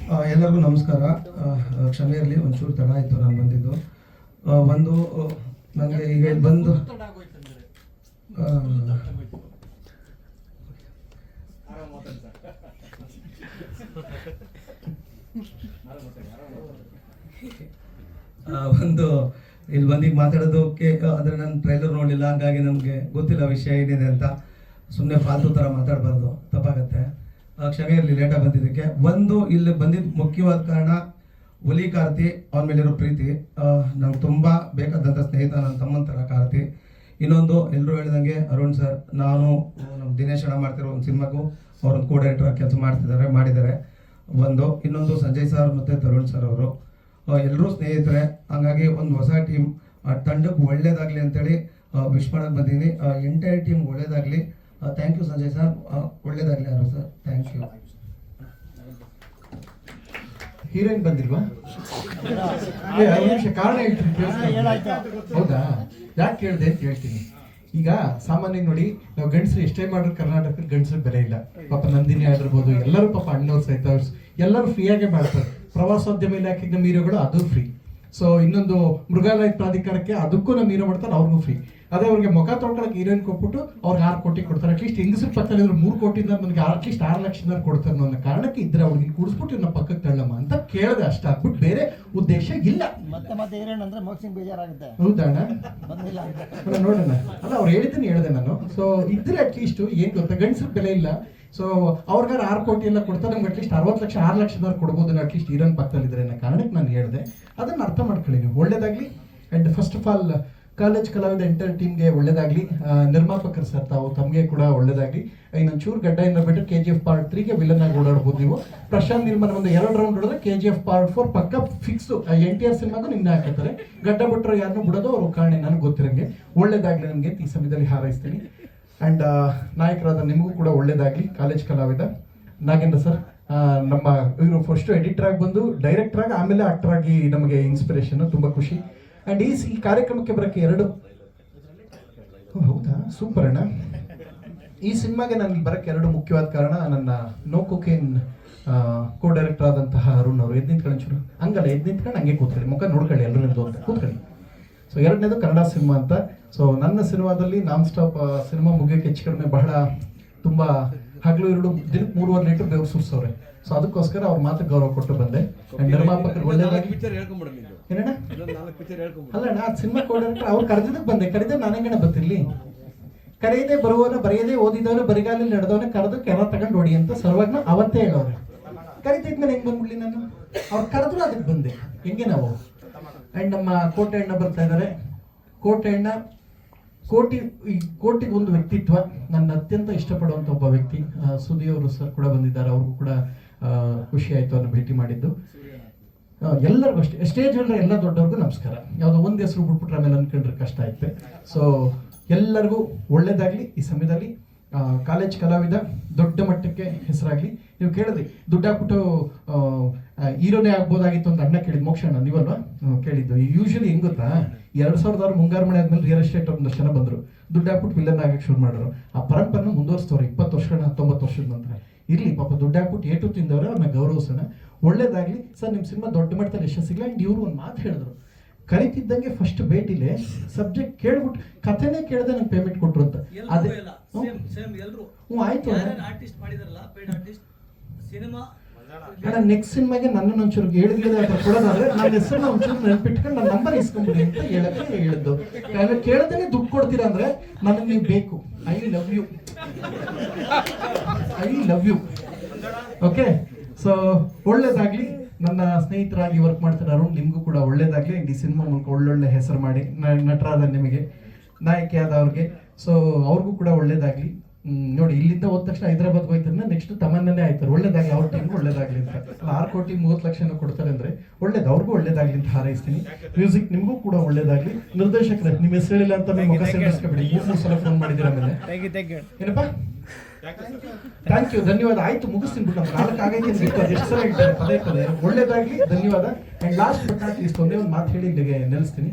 ಎಲ್ಲರಿಗೂ ನಮಸ್ಕಾರ. ಕ್ಷಮೆ ಇರಲಿ, ಒಂಚೂರು ತಡ ಆಯಿತು ನಾನು ಬಂದಿದ್ದು. ಒಂದು ನನಗೆ ಈಗ ಇಲ್ಲಿ ಬಂದು ಇಲ್ಲಿ ಬಂದೀಗ ಮಾತಾಡೋದಕ್ಕೆ ಅಂದರೆ ನಾನು ಟ್ರೈಲರ್ ನೋಡಲಿಲ್ಲ, ಹಾಗಾಗಿ ನನಗೆ ಗೊತ್ತಿಲ್ಲ ವಿಷಯ ಏನಿದೆ ಅಂತ. ಸುಮ್ಮನೆ ಫಾಲ್ತು ಥರ ಮಾತಾಡಬಾರ್ದು, ತಪ್ಪಾಗತ್ತೆ. ಕ್ಷಮೆ ಇರಲಿ ಲೇಟಾಗಿ ಬಂದಿದ್ದಕ್ಕೆ. ಇಲ್ಲಿ ಬಂದಿದ್ದ ಮುಖ್ಯವಾದ ಕಾರಣ ಹುಲಿ ಕಾರ್ತಿ, ಅವನ ಮೇಲಿರೋ ಪ್ರೀತಿ. ನಂಗೆ ತುಂಬ ಬೇಕಾದಂಥ ಸ್ನೇಹಿತ, ನನ್ನ ತಮ್ಮನ ಥರ ಕಾರ್ತಿ. ಇನ್ನೊಂದು, ಎಲ್ಲರೂ ಹೇಳಿದಂಗೆ ಅರುಣ್ ಸರ್, ನಾನು ನಮ್ಮ ದಿನೇಶ್ ಅಣ್ಣ ಮಾಡ್ತಿರೋ ಒಂದು ಸಿನಿಮಾಗೂ ಅವ್ರೊಂದು ಕೋ ಡೈರೆಕ್ಟರ್ ಕೆಲಸ ಮಾಡಿದ್ದಾರೆ. ಇನ್ನೊಂದು ಸಂಜಯ್ ಸರ್ ಮತ್ತು ತರುಣ್ ಸರ್ ಅವರು ಎಲ್ಲರೂ ಸ್ನೇಹಿತರೆ. ಹಂಗಾಗಿ ಒಂದು ಹೊಸ ಟೀಮ್ ತಂಡಕ್ಕೆ ಒಳ್ಳೇದಾಗಲಿ ಅಂತೇಳಿ ವಿಶ್ ಮಾಡಕ್ಕೆ ಬಂದೀನಿ. ಎಂಟೈರ್ ಟೀಮ್ ಒಳ್ಳೇದಾಗಲಿ. ಥ್ಯಾಂಕ್ ಯು ಸಂಜಯ್ ಸರ್, ಒಳ್ಳೇದಾಗಲಿ Arun sir, thank you. Heroine ಬಂದಿಲ್ವಾ? ಕಾರಣ ಹೇಳ್ತೀನಿ. ಹೌದಾ? ಯಾಕೆ ಕೇಳಿದೆ ಅಂತ ಹೇಳ್ತೀನಿ. ಈಗ ಸಾಮಾನ್ಯ ನೋಡಿ, ನಾವು ಗಂಡಸರು ಎಷ್ಟೇ ಮಾಡಿದ್ರು ಕರ್ನಾಟಕದಲ್ಲಿ ಗಂಡಸರಿಗೆ ಬೆಲೆ ಇಲ್ಲ. ಪಾಪ ನಂದಿನಿ ಆಗಿರ್ಬೋದು, ಎಲ್ಲರೂ ಪಾಪ ಅಣ್ಣವ್ರು ಸಹಿತ ಎಲ್ಲರೂ ಫ್ರೀಯಾಗೆ ಮಾಡ್ತಾರೆ. ಪ್ರವಾಸೋದ್ಯಮ ಇಲಾಖೆಗೆ ನಮ್ಮ ಹೀರೋಗಳು ಅದು ಫ್ರೀ. ಸೊ ಇನ್ನೊಂದು ಮೃಗಾಲಯ ಪ್ರಾಧಿಕಾರಕ್ಕೆ ಅದಕ್ಕೂ ನಮ್ಮ ಹೀರೋ ಮಾಡ್ತಾರೆ, ಅವ್ರಿಗೂ ಫ್ರೀ. ಅದೇ ಅವ್ರಿಗೆ ಮುಖ ತೊಳ್ಕೊಳಕ್ಕೆ ಹೀರೋಯಿನ್ ಕೊಟ್ಬಿಟ್ಟು ಅವ್ರಿಗೆ 6 ಕೋಟಿ ಕೊಡ್ತಾರೆ. ಅಟ್ಲೀಸ್ಟ್ ಹೆಂಗಸರ ಪಕ್ಕದಲ್ಲಿ 3 ಕೋಟಿಯಿಂದ ನನಗೆ ಅಟ್ಲೀಸ್ಟ್ 6 ಲಕ್ಷದಿಂದ ಕೊಡ್ತಾರೆ ಅನ್ನೋ ಕಾರಣಕ್ಕೆ ಇದ್ರೆ ಅವ್ರಿಗೆ ಕುಡಿಸ್ಬಿಟ್ಟು ಇನ್ನ ಪಕ್ಕಕ್ಕೆ ತಳ್ಳಮ್ಮ ಅಂತ ಕೇಳಿದೆ ಅಷ್ಟ. ಆಗ್ಬಿಟ್ಟು ಬೇರೆ ಉದ್ದೇಶ ಇಲ್ಲ. ಮತ್ತೆ ಹೀರೋಯಿನ್ ಅಂದ್ರೆ ಮೋಕ್ಷಿಂಗ್ ಬೇಜಾರಾಗುತ್ತೆ. ಹೌದಾ? ಬಂದಿಲ್ಲ ನೋಡೋಣ. ಅಲ್ಲ, ಅವ್ರು ಹೇಳಿದೆ ನಾನು. ಸೊ ಇದ್ರೆ ಅಟ್ಲೀಸ್ಟ್ ಏನ್ ಗೊತ್ತಾ, ಗಂಡಸರ ಬೆಲೆ ಇಲ್ಲ. ಸೊ ಅವ್ರಿಗಾರ 6 ಕೋಟಿ ಎಲ್ಲ ಕೊಡ್ತಾರೆ, ನಮ್ಗೆ ಅಟ್ಲೀಸ್ಟ್ 60 ಲಕ್ಷ 6 ಲಕ್ಷದವ್ರು ಕೊಡ್ಬೋದು ಅಟ್ಲೀಸ್ಟ್ ಹೀರೋಯಿನ್ ಪಕ್ಕದಲ್ಲಿದ್ರೆ ಅನ್ನೋ ಕಾರಣಕ್ಕೆ ನಾನು ಹೇಳಿದೆ. ಅದನ್ನ ಅರ್ಥ ಮಾಡ್ಕೊಳ್ಳಿ ನೀವು. ಒಳ್ಳೇದಾಗ್ಲಿ. And first of all college ಕಲಾವಿದ ಎಂಟರ್ ಟೀಮ್ಗೆ ಒಳ್ಳೇದಾಗ್ಲಿ. ನಿರ್ಮಾಪಕರು ಸರ್ ತಮಗೆ ಕೂಡ ಒಳ್ಳೇದಾಗ್ಲಿ. ಇನ್ನೊಂದು ಚೂರು ಗಡ್ಡ ಇಂದ ಬಿಟ್ಟು KGF ಪಾರ್ಟ್ 3ಗೆ ವಿಲನ್ ಆಗಿ ಓಡಾಡ್ಬೋದು ನೀವು. ಪ್ರಶಾಂತ್ ನಿರ್ಮಲ್ ಒಂದು 2 ರೌಂಡ್ ಹೊಡೆದ್ರೆ KGF ಪಾರ್ಟ್ 4 ಪಕ್ಕ ಫಿಕ್ಸ್. NTR ಸಿನಿಮಾಗೂ ನಿಮ್ನೆ ಹಾಕತ್ತಾರೆ. ಗಡ್ಡ ಬಿಟ್ಟರು ಯಾರನ್ನೂ ಬಿಡೋದು ಅವ್ರ ಕಾರಣ ನನಗೆ ಗೊತ್ತಿರಂಗೆ. ಒಳ್ಳೇದಾಗ್ಲಿ ನನಗೆ ಈ ಸಮಯದಲ್ಲಿ ಹಾರೈಸ್ತೀನಿ. ಅಂಡ್ ನಾಯಕರಾದ ನಿಮಗೂ ಕೂಡ ಒಳ್ಳೇದಾಗ್ಲಿ. ಕಾಲೇಜ್ ಕಲಾವಿದ ನಾಗೇಂದ್ರ ಸರ್ ನಮ್ಮ ಇವರು ಫಸ್ಟ್ ಎಡಿಟರ್ ಆಗಿ ಬಂದು ಡೈರೆಕ್ಟರ್ ಆಗಿ ಆಮೇಲೆ ಆಕ್ಟರ್ ಆಗಿ ನಮಗೆ ಇನ್ಸ್ಪಿರೇಷನ್, ತುಂಬಾ ಖುಷಿ. ಅಂಡ್ ಈ ಕಾರ್ಯಕ್ರಮಕ್ಕೆ ಬರೋಕ್ಕೆ 2 ಹೌದಾ, ಸೂಪರ್ ಅಣ್ಣ. ಈ ಸಿನಿಮಾಗೆ ನನಗೆ ಬರೋಕ್ಕೆ 2 ಮುಖ್ಯವಾದ ಕಾರಣ. ನನ್ನ ನೋ ಕೊಕೇನ್ ಕೋ ಡೈರೆಕ್ಟರ್ ಆದಂತಹ ಅರುಣ್ ಅವರು. ಎದ್ದು ನಿಂತ್ಕೊಳ್ಳಿ ಚೂರು, ಹಂಗಲ್ಲ, ಎದ್ದು ನಿಂತ್ಕೊಂಡು ಹಂಗೆ ಕೂತ್ಕೊಳ್ಳಿ, ಮುಖ ನೋಡ್ಕೊಳ್ಳಿ ಎಲ್ಲರೂ ನಿಂತು ಅಂತ ಕೂತ್ಕೊಳ್ಳಿ. ಸೊ 2ನೇದು ಕನ್ನಡ ಸಿನಿಮಾ ಅಂತ. ಸೊ ನನ್ನ ಸಿನಿಮಾದಲ್ಲಿ ನಾನ್ ಸ್ಟಾಪ್ ಸಿನಿಮಾ ಮುಗಿಯೋಕೆ ಹೆಚ್ಚು ಕಡಿಮೆ ಬಹಳ ತುಂಬ ಹಗಲು ಇರುಳು ದಿನಕ್ಕೆ 3.5 ಲೀಟರ್ ಬೆವರು ಸುರಿಸೋರೆ. ಸೊ ಅದಕ್ಕೋಸ್ಕರ ಅವ್ರ ಮಾತು ಗೌರವ ಕೊಟ್ಟು ಬಂದೆ. ನಿರ್ಮಾಪಕರು ಒಳ್ಳೆದಾಗಿ ಏನಣ್ಣ ಅಲ್ಲಣ್ಣ, ಅದು ಸಿನಿಮಾ ಕೊಡೋಣ. ಅವ್ರು ಕರೆದಿದ್ದಕ್ಕೆ ಬಂದೆ, ಕರೆದೇ ನಾನೆಂಗಣ ಬರ್ತಿರ್ಲಿ. ಕರೆಯದೆ ಬರುವವನ, ಬರೆಯದೆ ಓದಿದವನು, ಬರಿಗಾಲಲ್ಲಿ ನಡೆದವನ ಕರೆದು ಕೆರ ತಗೊಂಡು ಹೊಡಿ ಅಂತ ಸರ್ವಜ್ಞ ಅವತ್ತೇ ಹೇಳೋರು. ಕರಿತಿದ್ಮೇಲೆ ಹೆಂಗ್ ಬಂದ್ಬಿಡ್ಲಿ ನಾನು? ಅವ್ರು ಕರೆದ್ರು ಅದಕ್ಕೆ ಬಂದೆ. ಹೆಂಗೆ ನಾವು. ಅಂಡ್ ನಮ್ಮ ಕೋಟೆ ಅಣ್ಣ ಬರ್ತಾ ಇದ್ದಾರೆ. ಕೋಟೆ ಅಣ್ಣ ಕೋಟಿಗೆ ಒಂದು ವ್ಯಕ್ತಿತ್ವ, ನನ್ನ ಅತ್ಯಂತ ಇಷ್ಟಪಡುವಂಥ ಒಬ್ಬ ವ್ಯಕ್ತಿ. ಸುದಿ ಅವರು ಸರ್ ಕೂಡ ಬಂದಿದ್ದಾರೆ, ಅವ್ರಿಗೂ ಕೂಡ ಖುಷಿ ಆಯಿತು ಅನ್ನೋ ಭೇಟಿ ಮಾಡಿದ್ದು. ಎಲ್ಲರಿಗೂ ಅಷ್ಟೇ, ಸ್ಟೇಜ್ ಎಲ್ಲ ದೊಡ್ಡವ್ರಿಗೂ ನಮಸ್ಕಾರ. ಯಾವುದೋ ಒಂದು ಹೆಸರು ಬಿಟ್ಬಿಟ್ರೆ ಆಮೇಲೆ ಅನ್ಕೊಂಡ್ರೆ ಕಷ್ಟ ಐತೆ. ಸೊ ಎಲ್ಲರಿಗೂ ಒಳ್ಳೇದಾಗಲಿ. ಈ ಸಮಯದಲ್ಲಿ ಕಾಲೇಜ್ ಕಲಾವಿದ ದೊಡ್ಡ ಮಟ್ಟಕ್ಕೆ ಹೆಸರಾಗಲಿ. ನೀವು ಕೇಳಿದ್ರಿ ದುಡ್ಡು ಹಾಕ್ಬಿಟ್ಟು ಹೀರೋನೇ ಆಗ್ಬೋದಾಗಿತ್ತು ಅಂತ ಅಣ್ಣ ಕೇಳಿದ್, ಮೋಕ್ಷಣ್ಣ ನೀವಲ್ವಾ ಕೇಳಿದ್ದು. ಯೂಶಲಿ ಹೆಂಗ್ ಗೊತ್ತಾ, 2006 ಮುಂಗಾರು ಮಳೆ ಆದ್ಮೇಲೆ ರಿಯಲ್ ಎಸ್ಟೇಟ್ ಒಂದಷ್ಟು ಜನ ಬಂದರು, ದುಡ್ಡು ಹಾಕ್ಬಿಟ್ಟು ವಿಲನ್ ಆಗಕ್ಕೆ ಶುರು ಮಾಡಿದ್ರು. ಆ ಪರಂಪರೆನ ಮುಂದುವರಿಸ್ತವ್ರು 20 ವರ್ಷ 19 ವರ್ಷದ ನಂತರ. ಇರ್ಲಿ ಪಾಪ, ದುಡ್ಡು ಹಾಕ್ಬಿಟ್ಟು ಏಟು ತಿಂದವ್ರೆ, ಅವ್ರನ್ನ ಗೌರವಿಸೋಣ. ಒಳ್ಳೇದಾಗ್ಲಿ ಸರ್. ನಿಮ್ಮ ಸಿನಿಮಾ ದೊಡ್ಡ ಮಟ್ಟದಲ್ಲಿ ಯಶಸ್ಸಿಲ್ಲ. ಅಂಡ್ ಇವರು ಒಂದು ಮಾತು ಹೇಳಿದ್ರು, ಕರಿತಿದ್ದಂಗೆ ಫಸ್ಟ್ ಭೇಟಿಲೆ ಸಬ್ಜೆಕ್ಟ್ ಕೇಳ್ಬಿಟ್ಟು ಕಥೆನೇ ಕೇಳದೆ ನಂಗೆ ಪೇಮೆಂಟ್ ಕೊಟ್ರು ಅಂತ. ಅದೇ ಆಯ್ತು ಅಣ್ಣ. ನೆಕ್ಸ್ಟ್ ಸಿನಿಮಾಗೆ ನನ್ನನ್ನು ಒಂಚೂರು ಹೇಳಿದ್ರೆ ಕೊಡೋದಾದ್ರೆ ನನ್ನ ಹೆಸರನ್ನ ಒಂಚೂರು ನೆನಪಿಟ್ಕೊಂಡು ನನ್ನ ನಂಬರ್ ಇಸ್ಕೊಂಬಿಡಿ ಅಂತ ಹೇಳಿದ್ದು. ಕೇಳದೇನೆ ದುಡ್ಡು ಕೊಡ್ತೀರಾ ಅಂದ್ರೆ ನನಗೆ ನೀವು ಬೇಕು. I love you. Okay. So ಒಳ್ಳೇದಾಗ್ಲಿ. ನನ್ನ ಸ್ನೇಹಿತರಾಗಿ ವರ್ಕ್ ಮಾಡ್ತಾರೆ ಅರುಣ್, ನಿಮಗೂ ಕೂಡ ಒಳ್ಳೇದಾಗ್ಲಿ. ಈ ಸಿನಿಮಾ ಮೂಲಕ ಒಳ್ಳೊಳ್ಳೆ ಹೆಸರು ಮಾಡಿ ನಟರಾದ ನಿಮಗೆ, ನಾಯಕಿಯಾದವ್ರಿಗೆ, ಸೊ ಅವ್ರಿಗೂ ಕೂಡ ಒಳ್ಳೇದಾಗ್ಲಿ. ನೋಡಿ, ಇಲ್ಲಿಂದ ಹೋದ ತಕ್ಷಣ ಹೈದರಾಬಾದ್ಗೆ ಹೋಯ್ತಾರೆ, ನೆಕ್ಸ್ಟ್ ತಮನ್ನನೇ ಆಯ್ತಾರೆ. ಒಳ್ಳೇದಾಗ್ಲಿ, ಅವ್ರ ಟೀಮ್ಗೂ ಒಳ್ಳೇದಾಗ್ಲಿ ಅಂತ. 6 ಕೋಟಿ 30 ಲಕ್ಷ ಕೊಡ್ತಾರೆ ಅಂದ್ರೆ ಒಳ್ಳೇದು, ಅವ್ರಿಗೂ ಒಳ್ಳೇದಾಗ್ಲಿ ಅಂತ ಹಾರೈಸ್ತೀನಿ. ಮ್ಯೂಸಿಕ್ ನಿಮಗೂ ಕೂಡ ಒಳ್ಳೇದಾಗ್ಲಿ. ನಿರ್ದೇಶಕರೇ, ನಿಮ್ಮ ಹೆಸರು ಹೇಳಿಲ್ಲ ಅಂತ ಮುಖ ಸೇರಿಸ್ಕೊಬೇಡಿ. 3 ಸಲ ಫೋನ್ ಮಾಡಿದಿರ ಮೇಲೆ ಏನಪ್ಪಾ ಥ್ಯಾಂಕ್ ಯು, ಧನ್ಯವಾದ. ಆಯ್ತು, ಮುಗಿಸ್ತೀನಿ ಬಿಟ್ಟು ನಮ್ಮ 4 ಆಗೈತೆ ಅಂತ ಎಷ್ಟು ಸಲ ಹೇಳ್ತಾರೆ ಪದೇ ಪದೇ. ಒಳ್ಳೇದಾಗ್ಲಿ, ಧನ್ಯವಾದ. And last but not least ಒಂದೇ ಒಂದು ಮಾತು ಹೇಳಿ ಇಲ್ಲಿಗೆ ನಿಲ್ಲಿಸ್ತೀನಿ.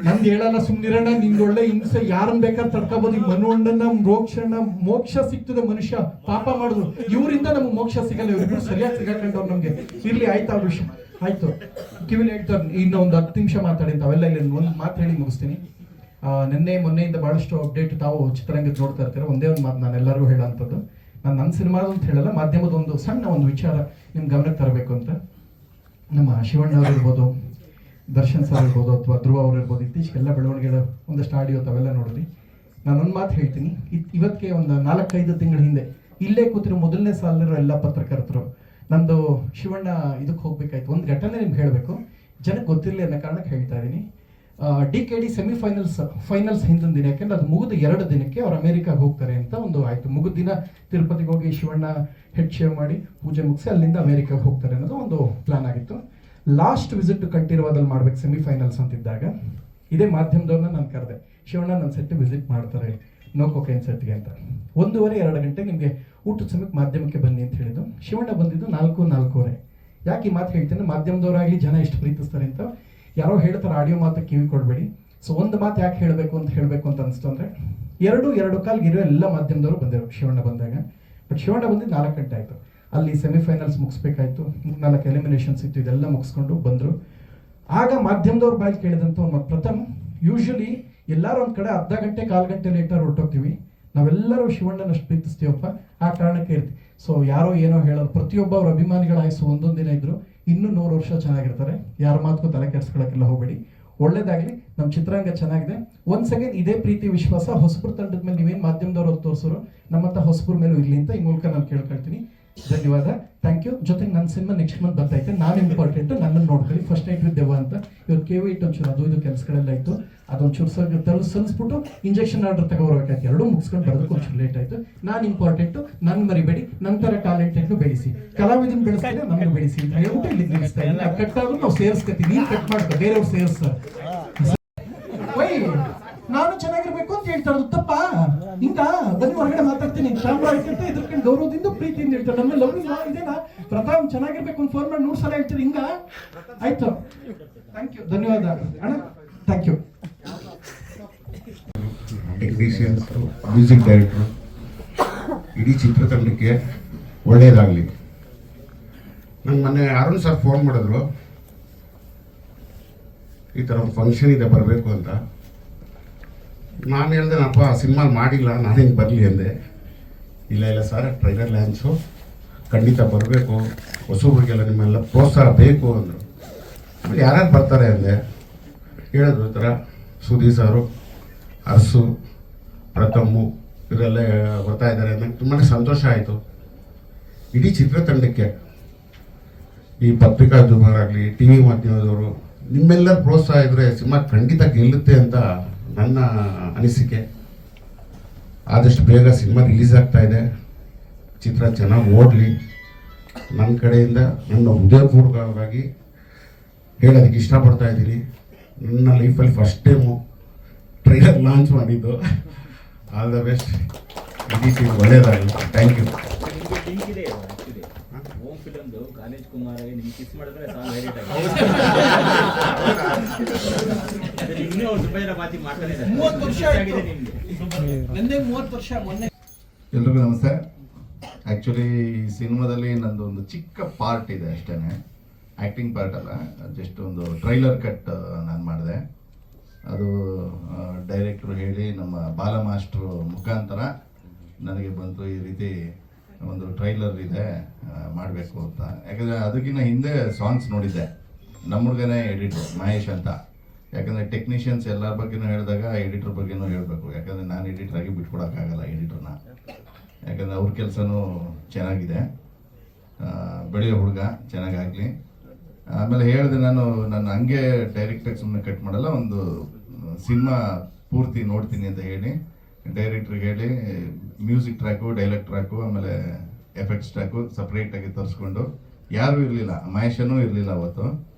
ನಂದು ಹೇಳಲ್ಲ, ಸುಮ್ನಿರಣ್ಣ. ನಿಂದು ಒಳ್ಳೆ ಹಿಂಸೆ ಯಾರನ್ನ ಬೇಕಾದ್ರೆ ತಡ್ಕೋಬಹುದು. ಈ ಮನುವಂಡನ ಮೋಕ್ಷ ಸಿಗ್ತದೆ. ಮನುಷ್ಯ ಪಾಪ ಮಾಡಿದ್ರು, ಇವರಿಂದ ನಮ್ಗೆ ಮೋಕ್ಷ ಸಿಗಲ್ಲ. ಇವ್ರಿಬ್ರು ಸರಿಯಾಗಿ ಸಿಗಾಕೊಂಡವ್ರು ನಮ್ಗೆ. ಇರ್ಲಿ, ಆಯ್ತು ಅವ್ರ ವಿಷಯ ಆಯ್ತು. ಕಿವಿಲಿ ಹೇಳ್ತಾರೆ ಇನ್ನೊಂದು 10 ನಿಮಿಷ ಮಾತಾಡಿ ಅಂತ. ಅವೆಲ್ಲ ಇಲ್ಲಿ ಒಂದು ಮಾತು ಹೇಳಿ ಮುಗಿಸ್ತೀನಿ. ನಿನ್ನೆ ಮೊನ್ನೆಯಿಂದ ಬಹಳಷ್ಟು ಅಪ್ಡೇಟ್ ತಾವು ಚಿತ್ರರಂಗದ ನೋಡ್ತಾ ಇರ್ತಾರೆ. ಒಂದೇ ಒಂದು ಮಾತು ನಾನು ಎಲ್ಲರಿಗೂ ಹೇಳೋಂಥದ್ದು, ನಾನು ನನ್ನ ಸಿನಿಮಾದ ಅಂತ ಹೇಳಲ್ಲ, ಮಾಧ್ಯಮದ ಒಂದು ಸಣ್ಣ ಒಂದು ವಿಚಾರ ನಿಮ್ಮ ಗಮನಕ್ಕೆ ತರಬೇಕು ಅಂತ. ನಮ್ಮ ಶಿವಣ್ಣ ಅವರು ಇರ್ಬೋದು, ದರ್ಶನ್ ಸರ್ ಇರ್ಬೋದು, ಅಥವಾ ಧ್ರುವ ಅವರು ಇರ್ಬೋದು, ಇತ್ತೀಚೆಗೆಲ್ಲ ಬೆಳವಣಿಗೆಗಳು ಒಂದಷ್ಟು ಆಡಿಯೋ ತಾವೆಲ್ಲ ನೋಡಿದ್ರಿ. ನಾನೊಂದು ಮಾತು ಹೇಳ್ತೀನಿ. ಇವತ್ತಿಗೆ ಒಂದು 4-5 ತಿಂಗಳ ಹಿಂದೆ ಇಲ್ಲೇ ಕೂತಿರೋ ಮೊದಲನೇ ಸಾಲಿರೋ ಎಲ್ಲ ಪತ್ರಕರ್ತರು, ನಂದು ಶಿವಣ್ಣ ಇದಕ್ಕೆ ಹೋಗ್ಬೇಕಾಯ್ತು. ಒಂದು ಘಟನೆ ನಿಮ್ಗೆ ಹೇಳಬೇಕು, ಜನಕ್ಕೆ ಗೊತ್ತಿರಲಿ ಅನ್ನೋ ಕಾರಣಕ್ಕೆ ಹೇಳ್ತಾ ಇದ್ದೀನಿ. DKD ಫೈನಲ್ಸ್ ಹಿಂದಿನ ದಿನ, ಯಾಕೆಂದ್ರೆ ಅದು ಮುಗಿದ 2 ದಿನಕ್ಕೆ ಅವ್ರು ಅಮೆರಿಕಾಗೆ ಹೋಗ್ತಾರೆ ಅಂತ ಒಂದು ಆಯ್ತು. ಮುಗಿದ ದಿನ ತಿರುಪತಿಗೆ ಹೋಗಿ ಶಿವಣ್ಣ ಹೆಡ್ ಶೇವ್ ಮಾಡಿ ಪೂಜೆ ಮುಗಿಸಿ ಅಲ್ಲಿಂದ ಅಮೆರಿಕಾಗೆ ಹೋಗ್ತಾರೆ ಅನ್ನೋದು ಒಂದು ಪ್ಲಾನ್ ಆಗಿತ್ತು. ಲಾಸ್ಟ್ ವಿಸಿಟ್ ಕಂಠೀರವದಲ್ಲಿ ಮಾಡ್ಬೇಕು ಸೆಮಿಫೈನಲ್ಸ್ ಅಂತಿದ್ದಾಗ ಇದೇ ಮಾಧ್ಯಮದವ್ರನ್ನ ನಾನು ಕರೆದೆ. ಶಿವಣ್ಣ ನನ್ನ ಸೆಟ್ ವಿಸಿಟ್ ಮಾಡ್ತಾರೆ ನೋ ಕೊಕೈನ್ ಸೆಟ್ಗೆ ಅಂತ. 1:30-2 ಗಂಟೆ ನಿಮಗೆ ಊಟದ ಸಮಯಕ್ಕೆ ಮಾಧ್ಯಮಕ್ಕೆ ಬನ್ನಿ ಅಂತ ಹೇಳಿದ್ದು. ಶಿವಣ್ಣ ಬಂದಿದ್ದು 4-4:30. ಯಾಕೆ ಈ ಮಾತು ಹೇಳ್ತೇನೆ, ಮಾಧ್ಯಮದವರಾಗಲಿ ಜನ ಎಷ್ಟು ಪ್ರೀತಿಸ್ತಾರೆ ಅಂತ. ಯಾರೋ ಹೇಳ್ತಾರೆ ಆಡಿಯೋ ಮಾತು ಕಿವಿ ಕೊಡಬೇಡಿ. ಸೊ ಒಂದು ಮಾತು ಯಾಕೆ ಹೇಳಬೇಕು ಅಂತ ಅನಿಸ್ತು ಅಂದರೆ, 2 ಕಾಲ್ಗೆ ಇರೋ ಎಲ್ಲ ಮಾಧ್ಯಮದವರು ಬಂದರು ಶಿವಣ್ಣ ಬಂದಾಗ. ಬಟ್ ಶಿವಣ್ಣ ಬಂದಿದ್ದು 4 ಗಂಟೆ ಆಯಿತು. ಅಲ್ಲಿ ಸೆಮಿಫೈನಲ್ಸ್ ಮುಗಿಸ್ಬೇಕಾಯ್ತು, 4 ಎಲಿಮಿನೇಷನ್ಸ್ ಇತ್ತು, ಇದೆಲ್ಲ ಮುಗಿಸ್ಕೊಂಡು ಬಂದರು. ಆಗ ಮಾಧ್ಯಮದವ್ರ ಬಾಯಲ್ಲಿ ಕೇಳಿದಂಥ ಒಂದು ಪ್ರಥಮ್, ಯೂಶಲಿ ಎಲ್ಲರೂ ಒಂದು ಕಡೆ ಅರ್ಧ ಗಂಟೆ 1/4 ಗಂಟೆ ಲೇಟಾಗಿ ಹೊರಟೋಗ್ತೀವಿ, ನಾವೆಲ್ಲರೂ ಶಿವಣ್ಣನಷ್ಟು ಪ್ರೀತಿಸ್ತೀವಪ್ಪ, ಆ ಕಾರಣಕ್ಕೆ ಇರ್ತೀವಿ. ಸೊ ಯಾರೋ ಏನೋ ಹೇಳೋರು, ಪ್ರತಿಯೊಬ್ಬ ಅವ್ರ ಅಭಿಮಾನಿಗಳ ಆಯಸ್ಸು ಒಂದೊಂದು ದಿನ ಇದ್ರು, ಇನ್ನೂ 100 ವರ್ಷ ಚೆನ್ನಾಗಿರ್ತಾರೆ. ಯಾರ ಮಾತಕ್ಕೂ ತಲೆ ಕೆಡಿಸ್ಕೊಳ್ಳೋಕ್ಕೆಲ್ಲ ಹೋಗಬೇಡಿ. ಒಳ್ಳೇದಾಗಲಿ, ನಮ್ಮ ಚಿತ್ರರಂಗ ಚೆನ್ನಾಗಿದೆ. ಒಂದ್ ಸೆಕೆಂಡ್ ಇದೇ ಪ್ರೀತಿ ವಿಶ್ವಾಸ ಹೊಸಬ್ರ ತಂಡದ ಮೇಲೆ ನೀವೇನು ಮಾಧ್ಯಮದವ್ರು ತೋರಿಸೋರು ನಮ್ಮಂತ ಹೊಸಬ್ರ ಮೇಲೂ ಇರಲಿ ಅಂತ ಈ ಮೂಲಕ ನಾನು ಕೇಳ್ಕೊಳ್ತೀನಿ. ಧನ್ಯವಾದ, ಥ್ಯಾಂಕ್ ಯು. ಜೊತೆಗೆ ನನ್ನ ಸಿನಿಮಾ ನೆಕ್ಸ್ಟ್ ಮಂತ್ ಬರ್ತೈತೆ. ನಾನು ಇಂಪಾರ್ಟೆಂಟ್, ನನ್ನನ್ನು ನೋಡ್ಕೊಳ್ಳಿ. ಫಸ್ಟ್ ನೈಟ್ ವಿತ್ ದೆವ್ವ ಅಂತ ಇವತ್ತು KV ಒಂಚೂರು ಅದು ಇದು ಕೆಲಸಗಳೆಲ್ಲ ಇತ್ತು, ಅದೊಂಚೂರು ಸಲ್ಲಿಸ್ಬಿಟ್ಟು ಇಂಜೆಕ್ಷನ್ ಆರ್ಡರ್ ತಗೋಬರ್ಬೇಕಾಯ್ತು. 2 ಮುಗಿಸ್ಕೊಂಡು ಬರೋದಕ್ಕೆ ಒಂಚೂರು ಲೇಟ್ ಆಯ್ತು. ನಾನು ಇಂಪಾರ್ಟೆಂಟು, ನನ್ನ ಮರಿಬೇಡಿ. ನಂತರ ಟ್ಯಾಲೆಂಟನ್ನು ಬೆಳೆಸಿ, ಕಲಾವಿದನ್ ಬೆಳೆಸ್ತಾರೆ, ನಮ್ಮನ್ನು ಬೆಳೆಸಿ ಅಂತ ಹೇಳ್ಬಿಟ್ಟು ಇಲ್ಲಿ ನಿಲ್ಲಿಸ್ತಾ ಇದ್ದೀನಿ. ಕಟ್ಟಾದ್ರೂ ನಾವು ಸೇರಿಸ್ಕೊತೀವಿ, ನೀನು ಕಟ್ ಮಾಡ್ಕೊ, ಬೇರೆಯವ್ರು ಸೇರಿಸ್ತಾರೆ. ನಾನು ಚೆನ್ನಾಗಿರ್ಬೇಕು ಅಂತ ಹೇಳ್ತಾರದು ತಪ್ಪ? ಹಿಂಗ ಬನ್ನಿ ಹೊರಗಡೆ ಮಾತಾಡ್ತೀನಿ, ಕ್ಯಾಮ್ರಾ ಇಟ್ಟಿರ್ತಾ ಇದ್ರಕೊಂಡು ಗೌರವದಿಂದ ಪ್ರೀತಿಯಿಂದ ಹೇಳ್ತಾರೆ. ನಮ್ಮ ಲವ್ ಇದೇನಾ ಪ್ರತಾಪ್ ಚೆನ್ನಾಗಿರ್ಬೇಕು ಅಂತ ಫೋನ್ ಮಾಡಿ 100 ಸಲ ಹೇಳ್ತೀರಿ. ಹಿಂಗ ಆಯ್ತು, ಥ್ಯಾಂಕ್ ಯು, ಧನ್ಯವಾದ ಅಣ್ಣ, thank you. Technicians, music director, ಇಡೀ ಚಿತ್ರತಂಡಕ್ಕೆ ಒಳ್ಳೆಯದಾಗಲಿ. ನಂಗೆ ಮೊನ್ನೆ ಅರುಣ್ ಸರ್ ಫೋನ್ ಮಾಡಿದ್ರು, ಈ ಥರ ಒಂದು ಫಂಕ್ಷನ್ ಇದೆ ಬರಬೇಕು ಅಂತ. ನಾನು ಹೇಳ್ದೆ, ನಪ್ಪ ಸಿನಿಮಾ ಮಾಡಿಲ್ಲ, ನಾನೇನು ಬರಲಿ ಅಂದೆ. ಇಲ್ಲ ಸರ್, ಟ್ರೈಲರ್ ಲ್ಯಾನ್ಸು ಖಂಡಿತ ಬರಬೇಕು, ಹೊಸಬ್ರಿಗೆಲ್ಲ ನಿಮ್ಮೆಲ್ಲ ಪ್ರೋತ್ಸಾಹ ಬೇಕು ಅಂದರು. ಆಮೇಲೆ ಯಾರ್ಯಾರು ಬರ್ತಾರೆ ಅಂದೆ. ಹೇಳಿದ್ರು ಈ ಥರ ಸುದೀಪ್ ಸಾರು, ಅರಸು, ಪ್ರಥಮು ಇವರೆಲ್ಲ ಬರ್ತಾ ಇದ್ದಾರೆ. ನನಗೆ ತುಂಬಾ ಸಂತೋಷ ಆಯಿತು. ಇಡೀ ಚಿತ್ರತಂಡಕ್ಕೆ, ಈ ಪತ್ರಿಕಾದ್ಯಮರಾಗಲಿ, TV ಮಾಧ್ಯಮದವರು, ನಿಮ್ಮೆಲ್ಲರ ಪ್ರೋತ್ಸಾಹ ಇದ್ದರೆ ಸಿನಿಮಾ ಖಂಡಿತ ಗೆಲ್ಲುತ್ತೆ ಅಂತ ನನ್ನ ಅನಿಸಿಕೆ. ಆದಷ್ಟು ಬೇಗ ಸಿನಿಮಾ ರಿಲೀಸ್ ಆಗ್ತಾ ಇದೆ. ಚಿತ್ರ ಚೆನ್ನಾಗಿ ಓಡಲಿ. ನನ್ನ ಕಡೆಯಿಂದ ನನ್ನ ಹೃದಯಪೂರ್ವಕವಾಗಿ ಹೇಳೋದಕ್ಕೆ ಇಷ್ಟಪಡ್ತಾ ಇದ್ದೀನಿ. ನನ್ನ ಲೈಫಲ್ಲಿ ಫಸ್ಟ್ ಟೈಮು ಟ್ರೈಲರ್ ಲಾಂಚ್ ಮಾಡಿದ್ದು. ಆಲ್ ದ ಬೆಸ್ಟ್, ಇಡೀ ಟೀಮ್ ಒಳ್ಳೆಯದಾಗಲಿ. Thank you. ಕಾಲೇಜ್ ಕುಮಾರ್ ನಿಮ್ಗೆ ಕಿಸ್ ಮಾಡಿದ್ರೆ ಸಾಂಗ್ ಎಡಿಟ್ ಆಗಿದೆ. ಇನ್ನೂ ತುಂಬ ಜನ ಬಾತಿ ಮಾಡ್ತಾನೆ ಇದ್ದಾರೆ. 30 ವರ್ಷ ಆಗಿದೆ ನಿಮ್ಗೆ. ನಂದೇ 30 ವರ್ಷ ಮೊನ್ನೆ. ಎಲ್ರಿಗೂ ನಮಸ್ತೆ. ಆ್ಯಕ್ಚುಲಿ ಈ ಸಿನಿಮಾದಲ್ಲಿ ನಂದು ಒಂದು ಚಿಕ್ಕ ಪಾರ್ಟ್ ಇದೆ ಅಷ್ಟೇ, ಆ್ಯಕ್ಟಿಂಗ್ ಪಾರ್ಟ್ ಅಲ್ಲ, ಜಸ್ಟ್ ಒಂದು ಟ್ರೈಲರ್ ಕಟ್ ನಾನು ಮಾಡಿದೆ. ಅದು ಡೈರೆಕ್ಟ್ರು ಹೇಳಿ ನಮ್ಮ ಬಾಲ ಮಾಸ್ಟ್ರು ಮುಖಾಂತರ ನನಗೆ ಬಂತು, ಈ ರೀತಿ ಒಂದು ಟ್ರೈಲರ್ ಇದೆ ಮಾಡಬೇಕು ಅಂತ. ಯಾಕಂದರೆ ಅದಕ್ಕಿಂತ ಹಿಂದೆ ಸಾಂಗ್ಸ್ ನೋಡಿದ್ದೆ. ನಮ್ಮ ಹುಡುಗನೇ ಎಡಿಟ್ರು ಮಹೇಶ್ ಅಂತ. ಯಾಕಂದರೆ ಟೆಕ್ನಿಷಿಯನ್ಸ್ ಎಲ್ಲರ ಬಗ್ಗೆನೂ ಹೇಳಿದಾಗ ಎಡಿಟ್ರ್ ಬಗ್ಗೆನೂ ಹೇಳಬೇಕು. ಯಾಕಂದರೆ ನಾನು ಎಡಿಟ್ರಾಗಿ ಬಿಟ್ಕೊಡೋಕ್ಕಾಗಲ್ಲ ಎಡಿಟ್ರನ್ನ. ಯಾಕಂದರೆ ಅವ್ರ ಕೆಲಸನೂ ಚೆನ್ನಾಗಿದೆ. ಬೆಳೆಯೋ ಹುಡುಗ ಚೆನ್ನಾಗಾಗಲಿ. ಆಮೇಲೆ ಹೇಳಿದೆ, ನಾನು ಹಂಗೆ ಡೈರೆಕ್ಟಾಗಿ ಸುಮ್ಮನೆ ಕಟ್ ಮಾಡಲ್ಲ, ಒಂದು ಸಿನಿಮಾ ಪೂರ್ತಿ ನೋಡ್ತೀನಿ ಅಂತ ಹೇಳಿ ಡೈರೆಕ್ಟ್ರಿಗೆ ಹೇಳಿ ಮ್ಯೂಸಿಕ್ ಟ್ರ್ಯಾಕು, ಡೈಲಾಗ್ ಟ್ರ್ಯಾಕು, ಆಮೇಲೆ ಎಫೆಕ್ಟ್ಸ್ ಟ್ರ್ಯಾಕು ಸಪ್ರೇಟಾಗಿ ತರಿಸ್ಕೊಂಡು, ಯಾರೂ ಇರಲಿಲ್ಲ, ಮಹೇಶನೂ ಇರಲಿಲ್ಲ ಅವತ್ತು.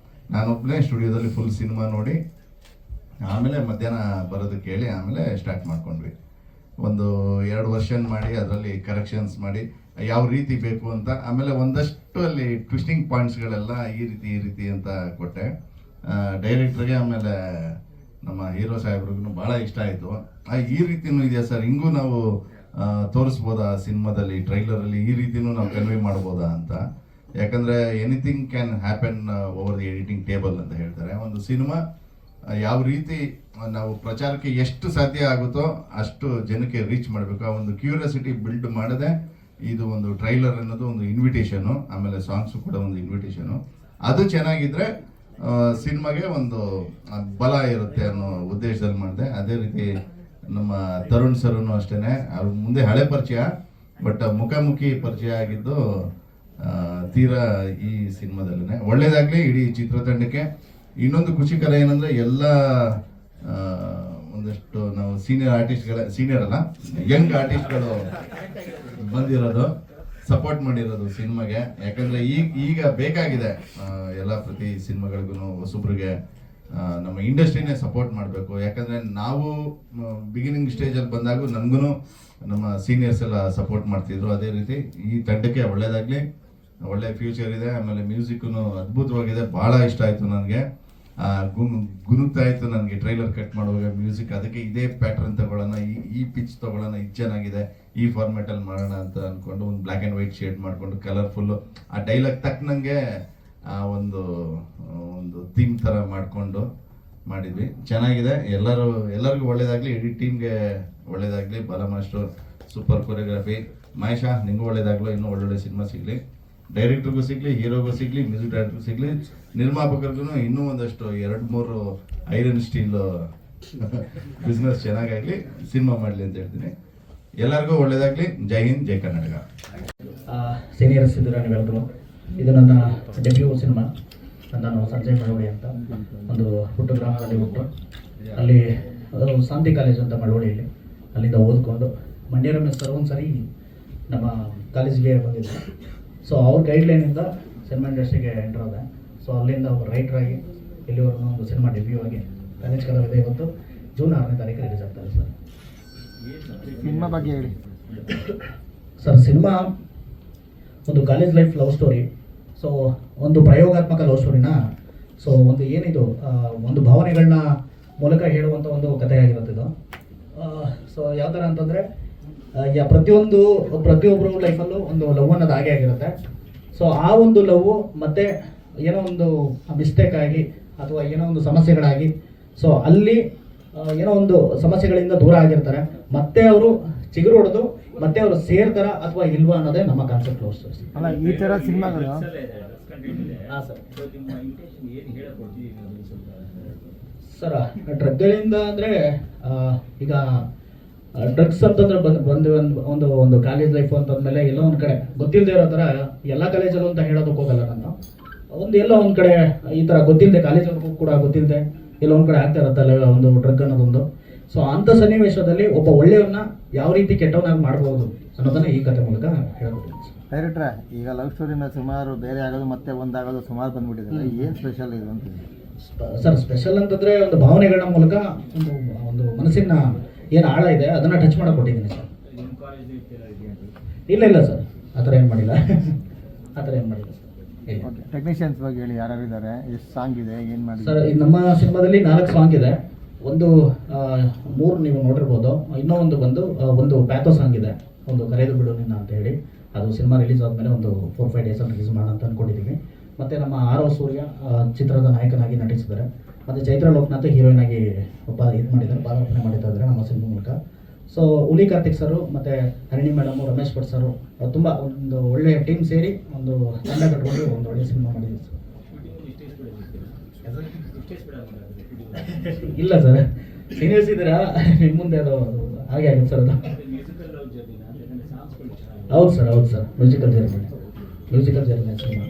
ನಾನೊಬ್ಬನೇ ಸ್ಟುಡಿಯೋದಲ್ಲಿ ಫುಲ್ ಸಿನಿಮಾ ನೋಡಿ ಆಮೇಲೆ ಮಧ್ಯಾಹ್ನ ಬರೋದಕ್ಕೆ ಹೇಳಿ ಆಮೇಲೆ ಸ್ಟಾರ್ಟ್ ಮಾಡ್ಕೊಂಡ್ವಿ. ಒಂದು 2 ವರ್ಷನ್ ಮಾಡಿ ಅದರಲ್ಲಿ ಕರೆಕ್ಷನ್ಸ್ ಮಾಡಿ ಯಾವ ರೀತಿ ಬೇಕು ಅಂತ, ಆಮೇಲೆ ಒಂದಷ್ಟು ಅಲ್ಲಿ ಟ್ವಿಸ್ಟಿಂಗ್ ಪಾಯಿಂಟ್ಸ್ಗಳೆಲ್ಲ ಈ ರೀತಿ ಅಂತ ಕೊಟ್ಟೆ ಡೈರೆಕ್ಟ್ರಿಗೆ. ಆಮೇಲೆ ನಮ್ಮ ಹೀರೋ ಸಾಹೇಬ್ರಿಗೂ ಭಾಳ ಇಷ್ಟ ಆಯಿತು. ಈ ರೀತಿನೂ ಇದೆಯಾ ಸರ್, ಹಿಂಗೂ ನಾವು ತೋರಿಸ್ಬೋದಾ ಸಿನಿಮಾದಲ್ಲಿ, ಟ್ರೈಲರಲ್ಲಿ ಈ ರೀತಿನೂ ನಾವು ಕನ್ವೆ ಮಾಡ್ಬೋದಾ ಅಂತ. ಯಾಕಂದರೆ anything can happen over the editing table ಅಂತ ಹೇಳ್ತಾರೆ. ಒಂದು ಸಿನಿಮಾ ಯಾವ ರೀತಿ ನಾವು ಪ್ರಚಾರಕ್ಕೆ ಎಷ್ಟು ಸಾಧ್ಯ ಆಗುತ್ತೋ ಅಷ್ಟು ಜನಕ್ಕೆ ರೀಚ್ ಮಾಡಬೇಕು. ಆ ಒಂದು ಕ್ಯೂರಿಯಾಸಿಟಿ ಬಿಲ್ಡ್ ಮಾಡದೆ ಇದು ಒಂದು ಟ್ರೈಲರ್ ಅನ್ನೋದು ಒಂದು ಇನ್ವಿಟೇಷನು, ಆಮೇಲೆ ಸಾಂಗ್ಸು ಕೂಡ ಒಂದು ಇನ್ವಿಟೇಷನು. ಅದು ಚೆನ್ನಾಗಿದ್ರೆ ಸಿನಿಮಾಗೆ ಒಂದು ಬಲ ಇರುತ್ತೆ ಅನ್ನೋ ಉದ್ದೇಶದಲ್ಲಿ ಮಾಡಿದೆ. ಅದೇ ರೀತಿ ನಮ್ಮ ತರುಣ್ ಸರೂ ಅಷ್ಟೇ, ಅವ್ರ ಮುಂದೆ ಹಳೆ ಪರಿಚಯ, ಬಟ್ ಮುಖಾಮುಖಿ ಪರಿಚಯ ಆಗಿದ್ದು ತೀರಾ ಈ ಸಿನಿಮಾದಲ್ಲೇ. ಒಳ್ಳೇದಾಗಲಿ ಇಡೀ ಚಿತ್ರತಂಡಕ್ಕೆ. ಇನ್ನೊಂದು ಖುಷಿಕರ ಏನಂದರೆ ಎಲ್ಲ ಒಂದಷ್ಟು ನಾವು ಸೀನಿಯರ್ ಅಲ್ಲ ಯಂಗ್ ಆರ್ಟಿಸ್ಟ್ಗಳು ಬಂದಿರೋದು, ಸಪೋರ್ಟ್ ಮಾಡಿರೋದು ಸಿನಿಮಾಗೆ. ಯಾಕಂದರೆ ಈಗ ಬೇಕಾಗಿದೆ ಎಲ್ಲ ಪ್ರತಿ ಸಿನಿಮಾಗಳಿಗೂ ಹೊಸಬ್ರಿಗೆ ನಮ್ಮ ಇಂಡಸ್ಟ್ರಿನೇ ಸಪೋರ್ಟ್ ಮಾಡಬೇಕು. ಯಾಕಂದರೆ ನಾವು ಬಿಗಿನಿಂಗ್ ಸ್ಟೇಜಲ್ಲಿ ಬಂದಾಗ ನಮಗೂ ನಮ್ಮ ಸೀನಿಯರ್ಸ್ ಎಲ್ಲ ಸಪೋರ್ಟ್ ಮಾಡ್ತಿದ್ರು. ಅದೇ ರೀತಿ ಈ ತಂಡಕ್ಕೆ ಒಳ್ಳೇದಾಗಲಿ, ಒಳ್ಳೆ ಫ್ಯೂಚರ್ ಇದೆ. ಆಮೇಲೆ ಮ್ಯೂಸಿಕ್ಕು ಅದ್ಭುತವಾಗಿದೆ, ಭಾಳ ಇಷ್ಟ ಆಯಿತು ನನಗೆ. ಗುನುಗ್ತಾ ಇತ್ತು ನನಗೆ ಟ್ರೈಲರ್ ಕಟ್ ಮಾಡುವಾಗ ಮ್ಯೂಸಿಕ್. ಅದಕ್ಕೆ ಇದೇ ಪ್ಯಾಟ್ರನ್ ತಗೊಳ್ಳೋಣ, ಈ ಪಿಚ್ ತಗೊಳ್ಳೋಣ, ಇದು ಚೆನ್ನಾಗಿದೆ, ಈ ಫಾರ್ಮ್ಯಾಟಲ್ಲಿ ಮಾಡೋಣ ಅಂತ ಅಂದ್ಕೊಂಡು ಒಂದು ಬ್ಲ್ಯಾಕ್ ಆ್ಯಂಡ್ ವೈಟ್ ಶೇಡ್ ಮಾಡಿಕೊಂಡು ಕಲರ್ಫುಲ್ಲು ಆ ಡೈಲಾಗ್ ತಕ್ಕನಂಗೆ ಒಂದು ಥೀಮ್ ಥರ ಮಾಡಿಕೊಂಡು ಮಾಡಿದ್ವಿ. ಚೆನ್ನಾಗಿದೆ. ಎಲ್ಲರಿಗೂ ಒಳ್ಳೇದಾಗಲಿ, ಇಡೀ ಟೀಮ್ಗೆ ಒಳ್ಳೇದಾಗಲಿ. ಬಾಲ ಮಾಸ್ಟರ್ ಸೂಪರ್ ಕೊರಿಯೋಗ್ರಫಿ. ಮಹೇಶ ನಿಂಗೂ ಒಳ್ಳೇದಾಗಲು, ಇನ್ನೂ ಒಳ್ಳೊಳ್ಳೆ ಸಿನಿಮಾ ಸಿಗಲಿ, ಡೈರೆಕ್ಟರ್ಗೂ ಸಿಗಲಿ, ಹೀರೋಗೂ ಸಿಗಲಿ, ಮ್ಯೂಸಿಕ್ ಡೈರೆಕ್ಟರ್ಗೂ ಸಿಗಲಿ, ನಿರ್ಮಾಪಕರಿಗೂ ಇನ್ನೂ ಒಂದಷ್ಟು 2-3 ಐರನ್ ಸ್ಟೀಲ್ ಬಿಸ್ನೆಸ್ ಚೆನ್ನಾಗಾಗಲಿ, ಸಿನಿಮಾ ಮಾಡಲಿ ಅಂತ ಹೇಳ್ತೀನಿ. ಎಲ್ಲರಿಗೂ ಒಳ್ಳೇದಾಗಲಿ. ಜೈ ಹಿಂದ್, ಜೈ ಕರ್ನಾಟಕ. ಸೀನಿಯರ್ ಸಿದ್ದರಾಮಯ್ಯವೆಲ್ಲರೂ, ಇದು ನನ್ನ ಡೆಬ್ಯೂ ಸಿನಿಮಾ. ನಾನು ಸಂಜಯ್ ಮಳವಳ್ಳಿ ಅಂತ ಒಂದು ಪುಟ್ಟ ಗ್ರಾಮದಲ್ಲಿ ಹುಟ್ಟು, ಅಲ್ಲಿ ಶಾಂತಿ ಕಾಲೇಜ್ ಅಂತ ಮಳವಳ್ಳಿಯಲ್ಲಿ, ಅಲ್ಲಿಂದ ಓದ್ಕೊಂಡು ಮಂಡ್ಯ ರಮೇಶ್ ಸರ್ ಒಂದು ಸರಿ ನಮ್ಮ ಕಾಲೇಜಿಗೆ ಬಂದಿದ್ದರು. ಸೊ ಅವ್ರ ಗೈಡ್ಲೈನಿಂದ ಸಿನಿಮಾ ಇಂಡಸ್ಟ್ರಿಗೆ ಎಂಟರ್ ಆದೆ. ಸೊ ಅಲ್ಲಿಂದ ಒಬ್ಬ ರೈಟ್ರಾಗಿ ಇಲ್ಲಿವರೆಗೂ ಒಂದು ಸಿನಿಮಾ ಡೆಬ್ಯೂ ಆಗಿ ಕಾಲೇಜ್ ಕಲಾವಿದೆ. ಇವತ್ತು ಜೂನ್ 6ನೇ ತಾರೀಕು ರಿಲೀಸ್ ಆಗ್ತಾರೆ ಸರ್. ಸಿನಿಮಾ ಬಗ್ಗೆ ಹೇಳಿ ಸರ್. ಸಿನಿಮಾ ಒಂದು college life love story. So ಒಂದು ಪ್ರಯೋಗಾತ್ಮಕ ಲವ್ ಸ್ಟೋರಿನ, ಸೊ ಒಂದು ಏನಿದು ಒಂದು ಭಾವನೆಗಳನ್ನ ಮೂಲಕ ಹೇಳುವಂಥ ಒಂದು ಕಥೆಯಾಗಿರುತ್ತೆ ಇದು. ಸೊ ಯಾವ ಥರ ಅಂತಂದರೆ ಪ್ರತಿಯೊಬ್ಬರು ಲೈಫಲ್ಲೂ ಒಂದು ಲವ್ ಅನ್ನೋದು ಹಾಗೆ ಆಗಿರುತ್ತೆ. ಸೊ ಆ ಒಂದು ಲವ್ ಮತ್ತೆ ಏನೋ ಒಂದು ಮಿಸ್ಟೇಕ್ ಆಗಿ ಅಥವಾ ಏನೋ ಒಂದು ಸಮಸ್ಯೆಗಳಾಗಿ, ಸೊ ಅಲ್ಲಿ ಏನೋ ಒಂದು ಸಮಸ್ಯೆಗಳಿಂದ ದೂರ ಆಗಿರ್ತಾರೆ, ಮತ್ತೆ ಅವರು ಚಿಗುರು ಹೊಡೆದು ಮತ್ತೆ ಅವರು ಸೇರ್ತಾರ ಅಥವಾ ಇಲ್ವಾ ಅನ್ನೋದೇ ನಮ್ಮ ಕಾನ್ಸೆಪ್ಟ್ ಲವ್ ಸ್ಟೋರಿ. ಅಲ್ಲ, ಈ ಥರ ಸಿನಿಮಾಗಳು ಹಾಂ ಸರ್. ಡ್ರಗ್ಗಳಿಂದ ಅಂದರೆ ಈಗ ಡ್ರಗ್ಸ್ ಅಂತಂದ್ರೆ ಬಂದು ಒಂದು ಕಾಲೇಜ್ ಲೈಫ್ ಅಂತಂದ್ಮೇಲೆ ಎಲ್ಲೋ ಒಂದು ಕಡೆ ಗೊತ್ತಿಲ್ಲದೆ ಇರೋ ಥರ ಎಲ್ಲ ಕಾಲೇಜಲ್ಲೂ ಅಂತ ಹೇಳೋದಕ್ಕೆ ಹೋಗಲ್ಲ ನಾನು. ಎಲ್ಲೋ ಒಂದು ಕಡೆ ಈ ಥರ ಗೊತ್ತಿಲ್ಲದೆ, ಕಾಲೇಜವ್ರಿಗೂ ಕೂಡ ಗೊತ್ತಿಲ್ಲದೆ ಎಲ್ಲೋ ಒಂದು ಕಡೆ ಆಗ್ತಾ ಇರುತ್ತಲ್ಲ ಒಂದು ಡ್ರಗ್ ಅನ್ನೋದೊಂದು. ಸೊ ಅಂಥ ಸನ್ನಿವೇಶದಲ್ಲಿ ಒಬ್ಬ ಒಳ್ಳೆಯವನ್ನ ಯಾವ ರೀತಿ ಕೆಟ್ಟವನಾಗಿ ಮಾಡ್ಬೋದು ಅನ್ನೋದನ್ನ ಈ ಕಥೆ ಮೂಲಕ ಹೇಳ್ಬೋದು. ಡೈರೆಕ್ಟ್ರೆ, ಈಗ ಲವ್ ಸ್ಟೋರಿನ ಸುಮಾರು ಬೇರೆ ಆಗೋದು ಮತ್ತೆ ಒಂದಾಗೋದು ಸುಮಾರು ಬಂದ್ಬಿಟ್ಟಿದೆ. ಏನು ಸ್ಪೆಷಲ್ ಇದು ಅಂತ ಸರ್? ಸ್ಪೆಷಲ್ ಅಂತಂದರೆ ಒಂದು ಭಾವನೆಗಳ ಮೂಲಕ ಒಂದು ಮನಸ್ಸಿನ ಏನು ಆಳ ಇದೆ ಅದನ್ನು ಟಚ್ ಮಾಡಕ್ಕೆ ಕೊಟ್ಟಿದ್ದೀನಿ ಸರ್. ಇಲ್ಲ ಸರ್, ಆ ಥರ ಏನು ಮಾಡಿಲ್ಲ ಸರ್. ಟೆಕ್ನಿಷಿಯನ್ಸ್ ಬಗ್ಗೆ ಹೇಳಿ, ಯಾರ್ಯಾರಿದ್ದಾರೆ, ಎಷ್ಟು ಸಾಂಗ್ ಇದೆ, ಏನು ಮಾಡಿ ಸರ್? ನಮ್ಮ ಸಿನಿಮಾದಲ್ಲಿ 4 ಸಾಂಗ್ ಇದೆ. ಒಂದು 3 ನೀವು ನೋಡಿರ್ಬೋದು. ಇನ್ನೂ ಒಂದು ಬಂದು ಒಂದು ಪ್ಯಾಥೋ ಸಾಂಗ್ ಇದೆ, ಒಂದು ಕರೆದು ಬಿಡು ನಿನ್ನ ಅಂತ ಹೇಳಿ. ಅದು ಸಿನಿಮಾ ರಿಲೀಸ್ ಆದಮೇಲೆ ಒಂದು 4-5 ಡೇಸಲ್ಲಿ ರಿಲೀಸ್ ಮಾಡೋಣ ಅಂತ ಅಂದ್ಕೊಂಡಿದ್ದೀವಿ. ಮತ್ತು ನಮ್ಮ ಆರವ್ ಸೂರ್ಯ ಚಿತ್ರದ ನಾಯಕನಾಗಿ ನಟಿಸಿದ್ದಾರೆ. ಮತ್ತು ಚೈತ್ರ ಲೋಕನಾಥ್ ಹೀರೋಯಿನ್ ಆಗಿ ಮಾಡಿದ್ದಾರೆ, ಪಾದಾರ್ಪಣೆ ಮಾಡಿತಾ ಇದ್ದಾರೆ ನಮ್ಮ ಸಿನಿಮಾ ಮೂಲಕ. ಸೊ ಹುಲಿ ಕಾರ್ತಿಕ್ ಸರು ಮತ್ತು ಹರಿಣಿ ಮೇಡಮು, ರಮೇಶ್ ಭಟ್ ಸರು ತುಂಬ ಒಂದು ಒಳ್ಳೆಯ ಟೀಮ್ ಸೇರಿ ಒಂದು ತಂಡ ಕಟ್ಕೊಂಡು ಒಂದು ಒಳ್ಳೆಯ ಸಿನಿಮಾ ಮಾಡಿದ್ದೀವಿ ಸರ್. ಇಲ್ಲ ಸರ್, ಸೀನಿಯರ್ಸ್ ಇದ್ದೀರಾ ನಿಮ್ಮ ಮುಂದೆ, ಅದು ಹಾಗೆ ಆಗುತ್ತೆ ಸರ್. ಅದು ಹೌದು sir, musical journey cinema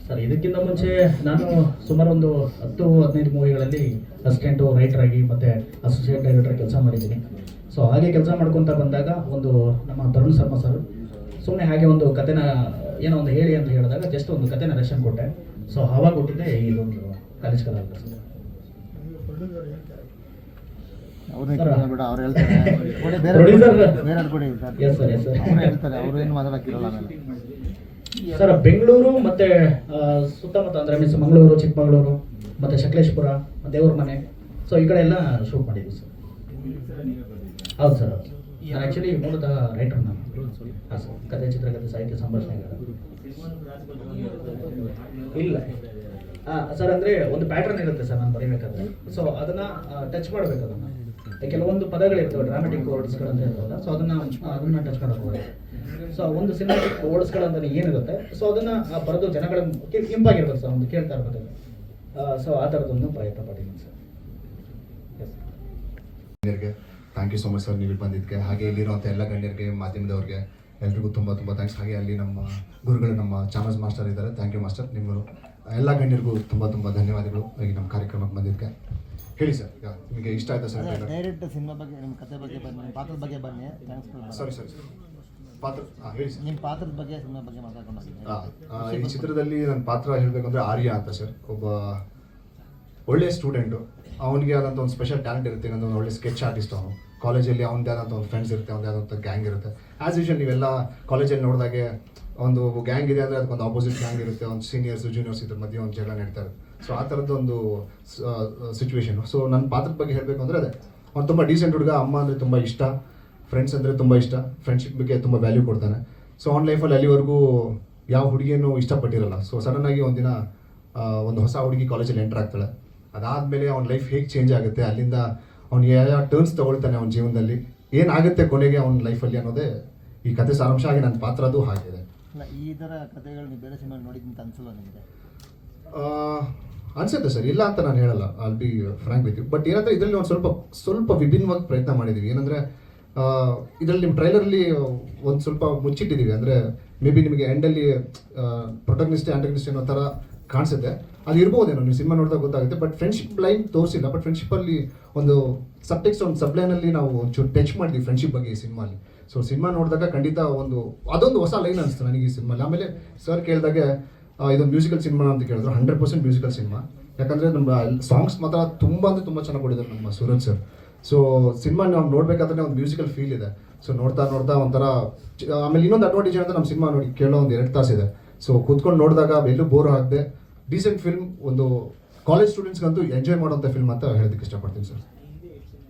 sir. ಇದಕ್ಕಿಂತ ಮುಂಚೆ ನಾನು ಸುಮಾರು ಒಂದು 10-15 ಮೂವಿಗಳಲ್ಲಿ ಅಸಿಸ್ಟೆಂಟು ರೈಟರ್ ಆಗಿ ಮತ್ತು ಅಸೋಸಿಯೇಟ್ ಡೈರೆಕ್ಟರ್ ಕೆಲಸ ಮಾಡಿದ್ದೀನಿ. ಸೊ ಹಾಗೆ ಕೆಲಸ ಮಾಡ್ಕೊತ ಬಂದಾಗ ಒಂದು ನಮ್ಮ ತರುಣ್ ಶರ್ಮಾ ಸರ್ ಸುಮ್ಮನೆ ಹಾಗೆ ಒಂದು ಕಥೆನ ಏನೋ ಒಂದು ಹೇಳಿ ಅಂತ ಹೇಳಿದಾಗ ಜಸ್ಟ್ ಒಂದು ಕಥೆನ ರೆಷನ್ ಕೊಟ್ಟೆ. ಸೊ ಆವಾಗ ಕೊಟ್ಟಿದ್ದೆ ಇದೊಂದು ಕಾಲೇಜ್ ಕಲಾವಿದ ಸರ್. ಅವ್ರನ್ನ ಬಿಡ, ಅವ್ರು ಹೇಳ್ತಾರೆ ಕೊಡಿ, ಬೇರೆ Producer. ಬೇರೆ ಕೊಡಿ sir. Yes sir, yes sir. ಅವ್ರು ಹೇಳ್ತಾರೆ, ಅವ್ರು ಏನು ಮಾತಾಡಕ್ಕಿರಲ್ಲ ಆಮೇಲೆ. ಸರ್ ಬೆಂಗಳೂರು ಮತ್ತೆ ಸುತ್ತಮುತ್ತ ಅಂದರೆ ಮೀನ್ಸ್ ಮಂಗಳೂರು, ಚಿಕ್ಕಮಗಳೂರು ಮತ್ತೆ ಸಕಲೇಶ್ಪುರ, ದೇವ್ರ ಮನೆ, ಸೊ ಈ ಕಡೆ ಎಲ್ಲ ಶೂಟ್ ಮಾಡಿದ್ವಿ ಸರ್. ಹೌದು ಸರ್, ನಾನು ಆ್ಯಕ್ಚುಲಿ ಮೂಲತಃ ರೈಟರ್ ನಾನು. ಹಾಂ ಸರ್, ಕಥೆ, ಚಿತ್ರಕಥೆ, ಸಾಹಿತ್ಯ, ಸಂಭಾಷಣೆಗಳು ಇಲ್ಲ ಸರ್. ಅಂದರೆ ಒಂದು ಪ್ಯಾಟರ್ನ್ ಇರುತ್ತೆ ಸರ್ ನಾನು ಬರೀಬೇಕಾದ್ರೆ, ಸೊ ಅದನ್ನು ಟಚ್ ಮಾಡಬೇಕು. ಅದನ್ನು ಕೆಲವೊಂದು ಪದಗಳಿರ್ತವೆ, ಡ್ರಾಮೆಟಿಕ್ ವರ್ಡ್ಸ್ಗಳಂತ ಇರ್ತವಲ್ಲ, ಸೊ ಅದನ್ನು ಟಚ್ ಮಾಡೋಕೆ ಹೋಗಿ, ಸೊ ಒಂದು ಸಿನಿಮಾಟಿಕ್ ವರ್ಡ್ಸ್ಗಳಂತ ಏನಿರುತ್ತೆ, ಸೊ ಅದನ್ನು ಬರೆದು ಜನಗಳ ಇಂಪಾಗಿರ್ಬೇಕು ಸರ್, ಒಂದು ಕೇಳ್ತಾ ಇರ್ಬೇಕಾದ್ರೆ. ಸೊ ಆ ಥರದೊಂದು ಪ್ರಯತ್ನ ಪಟ್ಟಿದ್ದೀನಿ ಸರ್. ಗಣ್ಯರಿಗೆ thank you so much sir, ನೀವು ಇಲ್ಲಿ ಬಂದಿದ್ದಕ್ಕೆ. ಹಾಗೆ ಇಲ್ಲಿರುವಂಥ ಎಲ್ಲ ಗಣ್ಯರಿಗೆ, ಮಾಧ್ಯಮದವ್ರಿಗೆ ಎಲ್ರಿಗೂ ತುಂಬ ತುಂಬ ಥ್ಯಾಂಕ್ಸ್. ಹಾಗೆ ಅಲ್ಲಿ ನಮ್ಮ ಗುರುಗಳು, ನಮ್ಮ ಚಾಮರಾಜ್ ಮಾಸ್ಟರ್ ಇದ್ದಾರೆ, ಥ್ಯಾಂಕ್ ಯು ಮಾಸ್ಟರ್. ನಿಮ್ಮರು ಎಲ್ಲ ಗಣ್ಯರಿಗೂ ತುಂಬ ತುಂಬ ಧನ್ಯವಾದಗಳು ಈ ನಮ್ಮ ಕಾರ್ಯಕ್ರಮಕ್ಕೆ ಬಂದಿದ್ದಕ್ಕೆ. ಹೇಳಿ ಸರ್, ಈಗ ನಿಮಗೆ ಇಷ್ಟ ಆಯ್ತಾ ಸರ್? ಡೈರೆಕ್ಟ್ ಸಿನಿಮಾ ಬಗ್ಗೆ, ನಿಮ್ಮ ಕತೆ ಬಗ್ಗೆ ಬನ್ನಿ, ನಿಮ್ಮ ಪಾತ್ರದ ಬಗ್ಗೆ ಬನ್ನಿ. ಥ್ಯಾಂಕ್ಸ್. ಸಾರಿ ಸರ್, ಪಾತ್ರ ಹೇಳಿ ಸರ್. ನಿಮ್ಮ ಪಾತ್ರದ ಬಗ್ಗೆ, ಸಿನಿಮಾ ಬಗ್ಗೆ ಮಾತಾಡ್ಕೊಂಡು ಈ ಚಿತ್ರದಲ್ಲಿ ನನ್ನ ಪಾತ್ರ ಹೇಳಬೇಕಂದ್ರೆ ಆರ್ಯ ಅಂತ ಸರ್, ಒಬ್ಬ ಒಳ್ಳೆಯ ಸ್ಟೂಡೆಂಟು. ಅವನಿಗೆ ಆದಂಥ ಒಂದು ಸ್ಪೆಷಲ್ ಟ್ಯಾಲೆಂಟ್ ಇರುತ್ತೆ, ಒಂದು ಒಳ್ಳೆ ಸ್ಕೆಚ್ ಆರ್ಟಿಸ್ಟ್. ಅವನು ಕಾಲೇಜಲ್ಲಿ ಅವನದೇ ಆದಂಥ ಒಂದು ಫ್ರೆಂಡ್ಸ್ ಇರುತ್ತೆ, ಅವನದೇ ಆದಂಥ ಗ್ಯಾಂಗ್ ಇರುತ್ತೆ. ಆ್ಯಸ್ ಯೂಶುವಲ್ ನೀವೆಲ್ಲ ಕಾಲೇಜಲ್ಲಿ ನೋಡಿದಾಗೆ ಒಂದು ಗ್ಯಾಂಗ್ ಇದೆ ಅಂದರೆ ಅದಕ್ಕೊಂದು ಆಪೋಸಿಟ್ ಗ್ಯಾಂಗ್ ಇರುತ್ತೆ, ಒಂದು ಸೀನಿಯರ್ಸ್ ಜೂನಿಯರ್ಸ್ ಇದ್ರ ಮಧ್ಯೆ ಒಂದು ಜಗಳ ನಡೀತಾ ಇರುತ್ತೆ. ಸೊ ಆ ಥರದ್ದು ಒಂದು ಸಿಚುವೇಶನು. ಸೊ ನನ್ನ ಪಾತ್ರದ ಬಗ್ಗೆ ಹೇಳಬೇಕು ಅಂದರೆ ಅದೇ, ಅವ್ನು ತುಂಬ ಡೀಸೆಂಟ್ ಹುಡುಗ. ಅಮ್ಮ ಅಂದರೆ ತುಂಬ ಇಷ್ಟ, ಫ್ರೆಂಡ್ಸ್ ಅಂದರೆ ತುಂಬ ಇಷ್ಟ, ಫ್ರೆಂಡ್ಶಿಪ್ ಬಗ್ಗೆ ತುಂಬ ವ್ಯಾಲ್ಯೂ ಕೊಡ್ತಾನೆ. ಸೊ ಅವ್ನ ಲೈಫಲ್ಲಿ ಅಲ್ಲಿವರೆಗೂ ಯಾವ ಹುಡುಗಿಯನ್ನು ಇಷ್ಟಪಟ್ಟಿರಲ್ಲ. ಸೊ ಸಡನ್ನಾಗಿ ಒಂದಿನ ಒಂದು ಹೊಸ ಹುಡುಗಿ ಕಾಲೇಜಲ್ಲಿ ಎಂಟರ್ ಆಗ್ತಾಳೆ. ಅದಾದಮೇಲೆ ಅವ್ನ ಲೈಫ್ ಹೇಗೆ ಚೇಂಜ್ ಆಗುತ್ತೆ, ಅಲ್ಲಿಂದ ಅವ್ನು ಯಾವ ಟರ್ನ್ಸ್ ತೊಗೊಳ್ತಾನೆ ಅವನ ಜೀವನದಲ್ಲಿ, ಏನಾಗುತ್ತೆ ಕೊನೆಗೆ ಅವನ ಲೈಫಲ್ಲಿ ಅನ್ನೋದೇ ಈ ಕತೆ ಸಾರಾಂಶ. ಆಗಿ ನನ್ನ ಪಾತ್ರ ಅದು ಹಾಗಿದೆ. ಈ ಥರ ಕಥೆಗಳು ನೀವು ಬೇರೆ ಸಿನಿಮಾ ನೋಡಿದ್ದಂತ ಅನ್ಸಲ್ವ ನಿಮಗೆ? ಅನ್ಸುತ್ತೆ ಸರ್, ಇಲ್ಲ ಅಂತ ನಾನು ಹೇಳಲ್ಲ, I'll be frank with you. But ಏನಂದರೆ ಇದರಲ್ಲಿ ಒಂದು ಸ್ವಲ್ಪ ವಿಭಿನ್ನವಾಗಿ ಪ್ರಯತ್ನ ಮಾಡಿದ್ದೀವಿ. ಏನಂದರೆ ಇದರಲ್ಲಿ ನಿಮ್ಮ ಟ್ರೈಲರಲ್ಲಿ ಒಂದು ಸ್ವಲ್ಪ ಮುಚ್ಚಿಟ್ಟಿದ್ದೀವಿ. ಅಂದರೆ ಮೇ ಬಿ ನಿಮಗೆ ಎಂಡಲ್ಲಿ ಪ್ರೊಟಗ್ನಿಸ್ಟ್ ಆ್ಯಂಟಗನಿಸ್ಟ್ ಅನ್ನೋ ಥರ ಕಾಣಿಸುತ್ತೆ, ಅದು ಇರ್ಬೋದೇನೋ, ನೀವು ಸಿನಿಮಾ ನೋಡಿದಾಗ ಗೊತ್ತಾಗುತ್ತೆ. ಬಟ್ ಫ್ರೆಂಡ್ಶಿಪ್ ಲೈನ್ ತೋರಿಸಿಲ್ಲ. ಬಟ್ ಫ್ರೆಂಡ್ಶಿಪ್ಪಲ್ಲಿ ಒಂದು ಸಬ್ಟೆಕ್ಸ್ಟ್, ಒಂದು ಸಬ್ಲೈನಲ್ಲಿ ನಾವು ಒಂಚೂರು ಟಚ್ ಮಾಡಿದ್ವಿ ಫ್ರೆಂಡ್ಶಿಪ್ ಬಗ್ಗೆ ಈ ಸಿನಿಮಾಲಿ. ಸೊ ಸಿನಿಮಾ ನೋಡಿದಾಗ ಖಂಡಿತ ಅದೊಂದು ಹೊಸ ಲೈನ್ ಅನಿಸ್ತು ನನಗೆ ಈ ಸಿನಿಮಾಲಿ. ಆಮೇಲೆ ಸರ್ ಕೇಳಿದಾಗೆ ಇದೊಂದು ಮ್ಯೂಸಿಕಲ್ ಸಿನಿಮಾ ಅಂತ ಕೇಳಿದ್ರು. 100% ಮ್ಯೂಸಿಕಲ್ ಸಿನಿಮಾ. ಯಾಕಂದರೆ ನಮ್ಮ ಸಾಂಗ್ಸ್ ಮಾತ್ರ ತುಂಬ ಅಂದರೆ ತುಂಬ ಚೆನ್ನಾಗಿ ಕೊಡಿದ್ದಾರೆ ನಮ್ಮ ಸೂರಜ್ ಸರ್. ಸೊ ಸಿನಿಮಾ ನಾವು ನೋಡಬೇಕಾದ್ರೆ ಒಂದು ಮ್ಯೂಸಿಕಲ್ ಫೀಲ್ ಇದೆ. ಸೊ ನೋಡ್ತಾ ಒಂಥರ ಆಮೇಲೆ ಇನ್ನೊಂದು ಅಡ್ವಾಂಟೇಜ್ ಏನಂದ್ರೆ ನಮ್ಮ ಸಿನಿಮಾ ನೋಡಿ ಕೇಳೋ ಒಂದು 2 ತಾಸಿದೆ. ಸೊ ಕೂತ್ಕೊಂಡು ನೋಡಿದಾಗ ಎಲ್ಲೂ ಬೋರ್ ಆಗದೆ ಡೀಸೆಂಟ್ ಫಿಲ್ಮ್, ಒಂದು ಕಾಲೇಜ್ ಸ್ಟೂಡೆಂಟ್ಸ್ಗಂತೂ ಎಂಜಾಯ್ ಮಾಡೋಂಥ ಫಿಲ್ಮ್ ಅಂತ ಹೇಳೋದಕ್ಕೆ ಇಷ್ಟಪಡ್ತೀನಿ ಸರ್.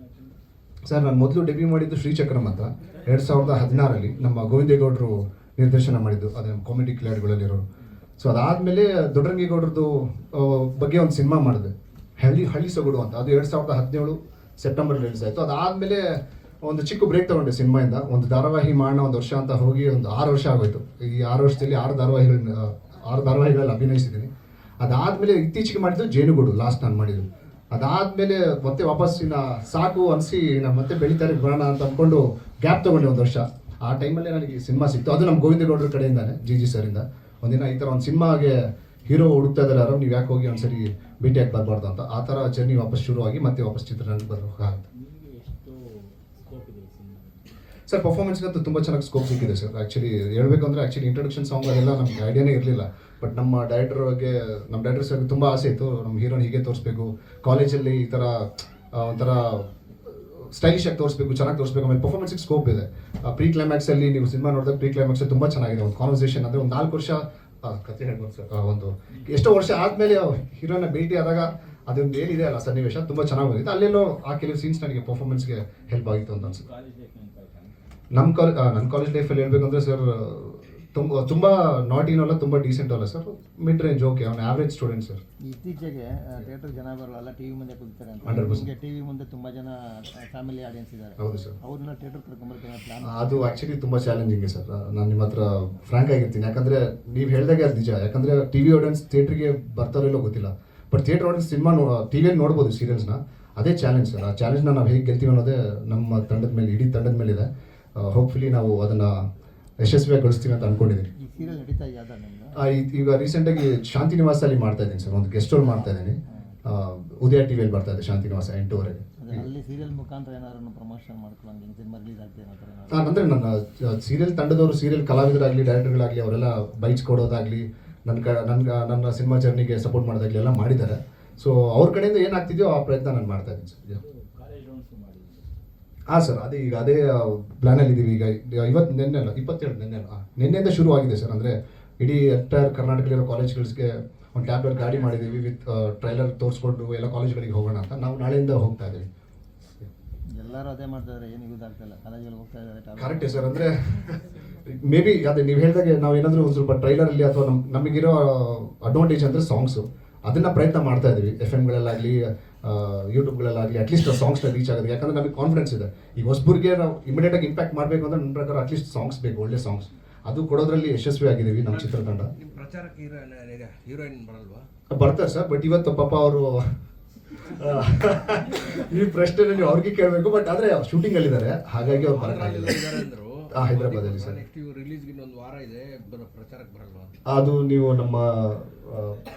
ಸರ್ ನಾನು ಮೊದಲು ಡೆಬ್ಯೂ ಮಾಡಿದ್ದು ಶ್ರೀಚಕ್ರಮ್ ಅಂತ 2016ರಲ್ಲಿ ನಮ್ಮ ಗೋವಿಂದೇಗೌಡರು ನಿರ್ದೇಶನ ಮಾಡಿದ್ದು, ಅದೇ ನಮ್ಮ ಕಾಮಿಡಿ ಕಿಲಾಡಿಗಳಲ್ಲಿರೋರು. ಸೊ ಅದಾದಮೇಲೆ ದೊಡ್ಡರಂಗೇಗೌಡರದ್ದು ಬಗ್ಗೆ ಒಂದು ಸಿನಿಮಾ ಮಾಡಿದೆ, ಹಳ್ಳಿ ಸೊಗಡು ಅಂತ. ಅದು 2017 ಸೆಪ್ಟೆಂಬರ್ ರಿಲೀಸ್ ಆಯಿತು. ಅದಾದಮೇಲೆ ಒಂದು ಚಿಕ್ಕ ಬ್ರೇಕ್ ತೊಗೊಂಡೆ ಸಿನಿಮಾಯಿಂದ. ಒಂದು ಧಾರಾವಾಹಿ ಮಾಡೋಣ 1 ವರ್ಷ ಅಂತ ಹೋಗಿ ಒಂದು 6 ವರ್ಷ ಆಗೋಯ್ತು. ಈ 6 ವರ್ಷದಲ್ಲಿ 6 ಧಾರಾವಾಹಿಗಳಲ್ಲಿ ಅಭಿನಯಿಸಿದ್ದೀನಿ. ಅದಾದಮೇಲೆ ಇತ್ತೀಚೆಗೆ ಮಾಡಿದ್ದು ಜೇನುಗೂಡು, ಲಾಸ್ಟ್ ನಾನು ಮಾಡಿದ್ದು. ಅದಾದಮೇಲೆ ಮತ್ತೆ ವಾಪಸ್ ಸಾಕು ಅನಿಸಿ ಮತ್ತೆ ಬೆಳೀತಾರೆ ಬರೋಣ ಅಂತ ಅಂದ್ಕೊಂಡು ಗ್ಯಾಪ್ ತೊಗೊಂಡೆ 1 ವರ್ಷ. ಆ ಟೈಮಲ್ಲೇ ನನಗೆ ಸಿನಿಮಾ ಸಿಕ್ತು. ಅದು ನಮ್ಮ ಗೋವಿಂದೇಗೌಡರ ಕಡೆಯಿಂದಾನೆ, ಜಿ ಸರಿಂದ. ಒಂದಿನ ಈ ಥರ ಒಂದು ಸಿನಿಮಾಗೆ ಹೀರೋ ಹುಡುಕ್ತಾ ಇದ್ದಾರೆ ಯಾರೋ, ನೀವು ಯಾಕೆ ಹೋಗಿ ಒಂದ್ಸರಿ ಭೇಟಿಯಾಗಿ ಬರಬಾರ್ದು ಅಂತ. ಆ ಥರ ಜರ್ನಿ ವಾಪಸ್ ಶುರುವಾಗಿ ಮತ್ತೆ ವಾಪಸ್ ಚಿತ್ರರಂಗಕ್ಕೆ ಬರಬೇಕಾಗುತ್ತೆ. ಸರ್ ಪರ್ಫಾರ್ಮೆನ್ಸ್ಗಂತೂ ತುಂಬ ಚೆನ್ನಾಗಿ ಸ್ಕೋಪ್ ಸಿಕ್ಕಿದೆ ಸರ್. ಆ್ಯಕ್ಚುಲಿ ಹೇಳ್ಬೇಕು ಅಂದರೆ ಇಂಟ್ರೊಡಕ್ಷನ್ ಸಾಂಗ್ ಅದೆಲ್ಲ ನಮ್ಗೆ ಐಡಿಯಾನೇ ಇರಲಿಲ್ಲ. ಬಟ್ ನಮ್ಮ ಡೈರೆಕ್ಟರ್ ಸರ್ಗೆ ತುಂಬ ಆಸೆ ಇತ್ತು, ನಮ್ಮ ಹೀರೋನ ಹೀಗೆ ತೋರಿಸ್ಬೇಕು, ಕಾಲೇಜಲ್ಲಿ ಈ ಥರ ಒಂಥರ ಸ್ಟೈಲಿಶ್ ಆಗಿ ತೋರಿಸ್ಬೇಕು, ಚೆನ್ನಾಗಿ ತೋರಿಸ್ಬೇಕು. ಆಮೇಲೆ ಪರ್ಫಾರ್ಮೆನ್ಸಿಗೆ ಸ್ಕೋಪ್ ಇದೆ. ಪ್ರೀ ಕ್ಲೈಮ್ಯಾಕ್ಸಲ್ಲಿ ನೀವು ಸಿನಿಮಾ ನೋಡಿದಾಗ ಪ್ರೀ ಕ್ಲೈಮ್ಯಾಕ್ಸ್ ತುಂಬ ಚೆನ್ನಾಗಿದೆ. ಒಂದು ಕಾನ್ವರ್ಸೇಷನ್ ಅಂದರೆ ಒಂದು 4 ವರ್ಷ ಕತೆ ಹೇಳ್ಬೋದು ಸರ್. ಒಂದು ಎಷ್ಟೋ ವರ್ಷ ಆದಮೇಲೆ ಹೀರೋನ ಭೇಟಿ ಆದಾಗ ಅದೊಂದು ಏನಿದೆ ಅಲ್ಲ ಸನ್ನಿವೇಶ ತುಂಬ ಚೆನ್ನಾಗಿ ಬಂದಿತ್ತು. ಅಲ್ಲೆಲ್ಲೋ ಆ ಕೆಲವು ಸೀನ್ಸ್ ನನಗೆ ಪರ್ಫಾರ್ಮೆನ್ಸ್ಗೆ ಹೆಲ್ಪ್ ಆಗಿತ್ತು ಅಂತ ಅನ್ಸುತ್ತೆ. ನನ್ನ ಕಾಲೇಜ್ ಲೈಫಲ್ಲಿ ಹೇಳ್ಬೇಕಂದ್ರೆ ಸರ್ ತುಂಬ ನಾಟಿನೂ ಅಲ್ಲ, ತುಂಬ ಡೀಸೆಂಟ್ ಅಲ್ಲ ಸರ್, ಮಿಡ್ ರೇಂಜ್. ಓಕೆ, ಅವ್ನು ಆವ್ರೇಜ್ ಸ್ಟೂಡೆಂಟ್ ಸರ್. ಇತ್ತೀಚೆಗೆ ಥಿಯೇಟರ್ ಜನ ಬರಲ್ಲ, ಟಿವಿ ಮುಂದೆ ಕೂತ್ತಾರೆ ಅಂತ. 100%. ಟಿವಿ ಮುಂದೆ ತುಂಬ ಜನ ಫ್ಯಾಮಿಲಿ ಆಡಿಯನ್ಸ್ ಇದ್ದಾರೆ. ಹೌದು ಸರ್. ಅವ್ರನ್ನ ಥಿಯೇಟರ್ ಕರ್ಕೊಂಬರ್ತೀನಿ ಪ್ಲಾನ್. ಅದು ಆ್ಯಕ್ಚುಲಿ ತುಂಬ ಚಾಲೆಂಜಿಂಗ್ ಸರ್. ನಾನು ನಿಮ್ಮ ಹತ್ರ ಫ್ರ್ಯಾಂಕ್ ಆಗಿರ್ತೀನಿ. ಯಾಕಂದರೆ ನೀವು ಹೇಳಿದಾಗೆ ಅದು ನಿಜ. ಯಾಕಂದರೆ ಟಿವಿ ಆಡಿಯನ್ಸ್ ಥಿಯೇಟ್ರಿಗೆ ಬರ್ತಾರೋ ಇಲ್ಲೋ ಗೊತ್ತಿಲ್ಲ. ಬಟ್ ಥಿಯೇಟರ್ ಆಡಿಯನ್ಸ್ ಸಿನಿಮಾ ಟಿವಿಯಲ್ಲಿ ನೋಡ್ಬೋದು ಸೀರಿಯಲ್ಸ್ನ. ಅದೇ ಚಾಲೆಂಜ್ ಸರ್. ಆ ಚಾಲೆಂಜ್ನ ನಾವು ಹೇಗೆ ಗೆಲ್ತೀವಿ ಅನ್ನೋದೇ ನಮ್ಮ ತಂಡದ ಮೇಲೆ, ಇಡೀ ತಂಡದ ಮೇಲೆ ಇದೆ. ಹೋಪ್ಫುಲಿ ನಾವು ಅದನ್ನು ಯಶಸ್ವಿಯಾಗಿ ಗಳಿಸ್ತೀವಿ ಅಂತ ಅಂದ್ಕೊಂಡಿದ್ದೀನಿ. ಈ ಸೀರಿಯಲ್ ನಡೀತಾ ಇದೆಯಾ ನಿಮ್ದು? ಈಗ ರೀಸೆಂಟಾಗಿ ಶಾಂತಿ ನಿವಾಸಲ್ಲಿ ಮಾಡ್ತಾ ಇದ್ದೀನಿ ಸರ್, ಒಂದು ಗೆಸ್ಟ್ ರೋಲ್ ಮಾಡ್ತಾ ಇದ್ದೀನಿ. ಉದಯ ಟಿವಿಯಲ್ಲಿ ಬರ್ತಾ ಇದೆ ಶಾಂತಿ ನಿವಾಸ 8:30ಗೆ. ಅಲ್ಲಿ ಸೀರಿಯಲ್ ಮುಖಾಂತರ ಏನಾದ್ರು ಪ್ರಮೋಷನ್ ಮಾಡ್ಕೊಳ್ಳಂಗೆ ಸಿನಿಮಾ ರಿಲೀಸ್ ಆಗ್ತದೆ ಅಂದರೆ ನನ್ನ ಸೀರಿಯಲ್ ತಂಡದವರು, ಸೀರಿಯಲ್ ಕಲಾವಿದರಾಗಲಿ, ಡೈರೆಕ್ಟರ್ಗಳಾಗಲಿ ಅವರೆಲ್ಲ ಬೈಟ್ಸ್ ಕೊಡೋದಾಗಲಿ, ನನ್ನ ಸಿನಿಮಾ ಜರ್ನಿಗೆ ಸಪೋರ್ಟ್ ಮಾಡೋದಾಗಲಿ ಎಲ್ಲ ಮಾಡಿದ್ದಾರೆ. ಸೊ ಅವ್ರ ಕಡೆಯಿಂದ ಏನಾಗ್ತಿದೆಯೋ ಆ ಪ್ರಯತ್ನ ನಾನು ಮಾಡ್ತಾ ಇದ್ದೀನಿ ಸರ್. ಹಾಂ ಸರ್, ಅದೇ ಪ್ಲ್ಯಾನಲ್ಲಿ ಇದ್ದೀವಿ. ಈಗ ಇವತ್ತು ನಿನ್ನೆಯಿಂದ ಶುರು ಆಗಿದೆ ಸರ್. ಅಂದರೆ ಇಡೀ ಎಂಟೈರ್ ಕರ್ನಾಟಕದಲ್ಲಿರೋ ಕಾಲೇಜ್ಗಳಿಗೆ ಒಂದು ಟ್ಯಾಬ್ಲೆಟ್ ಗಾಡಿ ಮಾಡಿದ್ದೀವಿ ವಿತ್ ಟ್ರೈಲರ್ ತೋರಿಸ್ಕೊಂಡು ಎಲ್ಲ ಕಾಲೇಜ್ಗಳಿಗೆ ಹೋಗೋಣ ಅಂತ. ನಾವು ನಾಳೆಯಿಂದ ಹೋಗ್ತಾ ಇದ್ದೀವಿ. ಎಲ್ಲರೂ ಅದೇ ಮಾಡ್ತಾ ಇದ್ದಾರೆ, ಏನು ಯೂಸ್ ಆಗ್ತಾ ಇಲ್ಲ, ಕಾಲೇಜ್ಗಳಿಗೆ ಹೋಗ್ತಾ ಇದ್ದಾರೆ. ಕರೆಕ್ಟೇ ಸರ್. ಅಂದರೆ ಮೇ ಬಿ ಅದೇ ನೀವು ಹೇಳಿದಾಗೆ ನಾವು ಏನಾದರೂ ಒಂದು ಸ್ವಲ್ಪ ಟ್ರೈಲರಲ್ಲಿ ಅಥವಾ ನಮಗಿರೋ ಅಡ್ವಾಂಟೇಜ್ ಅಂದರೆ ಸಾಂಗ್ಸು, ಅದನ್ನು ಪ್ರಯತ್ನ ಮಾಡ್ತಾ ಇದ್ದೀವಿ. FM ಯೂಟ್ಯೂಬ್ಗಳಲ್ಲಾಗಲಿ ಅಟ್ಲೀಸ್ಟ್ ಸಾಂಗ್ಸ್ನ ರೀಚ್ ಆಗೋದು. ಯಾಕಂದರೆ ನಮಗೆ ಕಾನ್ಫಿಡೆನ್ಸ್ ಇದೆ. ಈಗ ಹೊಸಬರಿಗೆ ನಾವು ಇಮಿಡಿಯೇಟಾಗಿ ಇಂಪ್ಯಾಕ್ಟ್ ಮಾಡಬೇಕು ಅಂದರೆ ನನ್ನ ಪ್ರಕಾರ ಅಟ್ಲೀಸ್ಟ್ ಸಾಂಗ್ಸ್ ಬೇಕು, ಒಳ್ಳೆ ಸಾಂಗ್ಸ್. ಅದು ಕೊಡೋದ್ರಲ್ಲಿ ಯಶಸ್ವಿ ಆಗಿದ್ದೀವಿ ನಮ್ಮ ಚಿತ್ರತಂಡ. ನಿಮ್ಮ ಪ್ರಚಾರಕ್ಕೆ ಹೀರೋಯಿನ್ ಬರಲ್ವಾ? ಬರ್ತಾರೆ ಸರ್, ಬಟ್ ಇವತ್ತು ಪಾಪ ಅವರು ಈ ಪ್ರಶ್ನೆ ನೀವು ಅವ್ರಿಗೆ ಕೇಳಬೇಕು. ಬಟ್ ಆದರೆ ಶೂಟಿಂಗಲ್ಲಿದ್ದಾರೆ, ಹಾಗಾಗಿ ಅವ್ರು ಬರೋಕ್ಕಾಗಿಲ್ಲ. ಹೈದರಾಬಾದಲ್ಲಿ ಸರ್. ನೆಕ್ಸ್ಟ್ ರಿಲೀಸ್ಗೆ ಇನ್ನೊಂದು ವಾರ ಇದೆ, ಪ್ರಚಾರಕ್ಕೆ ಬರಲ್ವಾ? ಅದು ನೀವು ನಮ್ಮ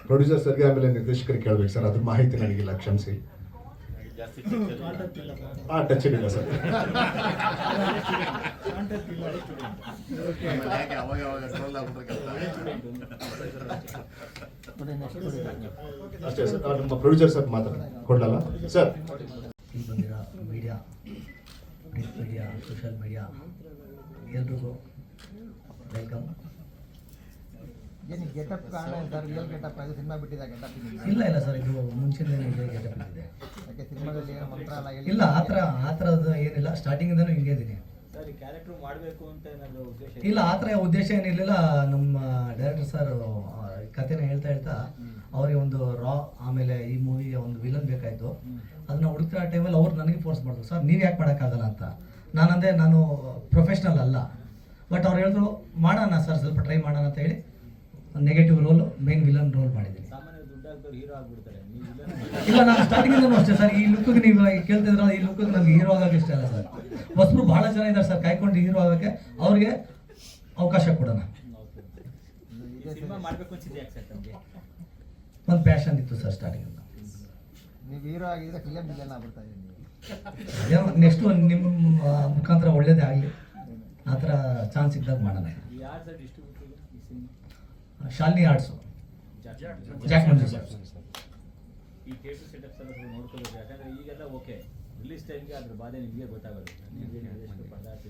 ಪ್ರೊಡ್ಯೂಸರ್ ಸರ್ಗೆ ಆಮೇಲೆ ನಿರ್ದೇಶಕರಿಗೆ ಕೇಳಬೇಕು ಸರ್. ಅದ್ರ ಮಾಹಿತಿ ನನಗಿಲ್ಲ, ಕ್ಷಮಿಸಿ. ಟಚ್ ಇಲ್ಲ ಸರ್. ಅಷ್ಟೇ ಸರ್, ನಮ್ಮ ಪ್ರೊಡ್ಯೂಸರ್ ಸರ್ ಕೊಡಲ್ಲ ಸರ್. ಇಲ್ಲಿ ಬಂದಿರೋ media, print media, social media ಎಲ್ರಿಗೂ ವೆಲ್ಕಮ್. ಏನು ಗೆಟಪ್ ಕಾರಣ ಸರ್? ರಿಯಲ್ ಗೆಟಪ್ ಅದು ಸಿನಿಮಾ ಬಿಟ್ಟಿದ್ದ ಗೆಟಪ್ ಇಲ್ಲ ಸರ್, ಇದು ಮುಂಚಿನ ಗೆಟಪ್ ಇದೆ. ಯಾಕೆ ಸಿನಿಮಾದಲ್ಲಿ ಏನೋ ಮಂತ್ರ ಎಲ್ಲ ಹೇಳಿ ಇಲ್ಲ, ಆ ಥರದ್ದು ಏನಿಲ್ಲ. ಸ್ಟಾರ್ಟಿಂಗಿಂದನೂ ಹಿಂಗೆ ಇದ್ದೀನಿ. ಕ್ಯಾರೆಕ್ಟರ್ ಮಾಡಬೇಕು ಅಂತ ಏನಾದರೂ ಉದ್ದೇಶ? ಇಲ್ಲ, ಆ ಥರ ಉದ್ದೇಶ ಏನಿರಲಿಲ್ಲ. ನಮ್ಮ ಡೈರೆಕ್ಟರ್ ಸರ್ ಕಥೆನ ಹೇಳ್ತಾ ಅವರಿಗೆ ಒಂದು ರಾ, ಆಮೇಲೆ ಈ ಮೂವಿಗೆ ಒಂದು ವಿಲನ್ ಬೇಕಾಯಿತು. ಅದನ್ನ ಹುಡುಕ್ತಿರೋ ಟೈಮಲ್ಲಿ ಅವ್ರು ನನಗೆ ಫೋರ್ಸ್ ಮಾಡಿದ್ರು, ಸರ್ ನೀವು ಯಾಕೆ ಮಾಡೋಕ್ಕಾಗಲ್ಲ ಅಂತ. ನಾನಂದೆ ನಾನು ಪ್ರೊಫೆಷ್ನಲ್ ಅಲ್ಲ, ಬಟ್ ಅವ್ರು ಹೇಳಿದ್ರು ಮಾಡೋಣ ಸರ್, ಸ್ವಲ್ಪ ಟ್ರೈ ಮಾಡೋಣ ಅಂತ ಹೇಳಿ negative role, main villain roll ಮಾಡಿದ್ದೀನಿ. ಇಲ್ಲ, ನಾನು ಸ್ಟಾರ್ಟಿಂಗಿಂದನೂ ಅಷ್ಟೇ ಸರ್. ಈ ಲುಕ್ಗೆ ನೀವು ಕೇಳ್ತಿದ್ರ, ಈ ಲುಕ್ಗೆ ನನಗೆ ಹೀರೋ ಆಗೋಕೆ ಇಷ್ಟ ಇಲ್ಲ ಸರ್. ಹೊಸಬ್ರು ಭಾಳ ಜನ ಇದ್ದಾರೆ ಸರ್ ಕಾಯ್ಕೊಂಡು ಹೀರೋ ಆಗೋಕ್ಕೆ, ಅವ್ರಿಗೆ ಅವಕಾಶ ಕೊಡೋಣ. ಒಂದು ಪ್ಯಾಷನ್ ಇತ್ತು ಸರ್ ಸ್ಟಾರ್ಟಿಂಗ್. ನೀವು ಹೀರೋ ಆಗಿದ್ರೆ ಫಿಲಮ್ ವಿಲನ್ ಆಗ್ಬಿಡ್ತಾ ಇದ್ದೀನಿ. ನೆಕ್ಸ್ಟು ನಿಮ್ಮ ಮುಖಾಂತರ ಒಳ್ಳೇದೇ ಆಗಲಿ, ಆ ಥರ ಚಾನ್ಸ್ ಇದ್ದಾಗ ಮಾಡೋಣ. ಶಾಲಿನಿ ಆರ್ಟ್ಸು, ಜಾಕ್ ಮಂಜು ಸರ್. ಈ ಥಿಯೇಟರ್ ಸೆಟಪ್ಸ್ ಎಲ್ಲ ನೋಡ್ಕೋಬೇಕು. ಯಾಕಂದರೆ ಈಗೆಲ್ಲ ಓಕೆ, ರಿಲೀಸ್ ಟೈಮ್ಗೆ ಅದ್ರ ಬಾಧೆ ನಿಮಗೆ ಗೊತ್ತಾಗೋದು. ನಿಮಗೆ ಎಷ್ಟು ಪದಾರ್ಥ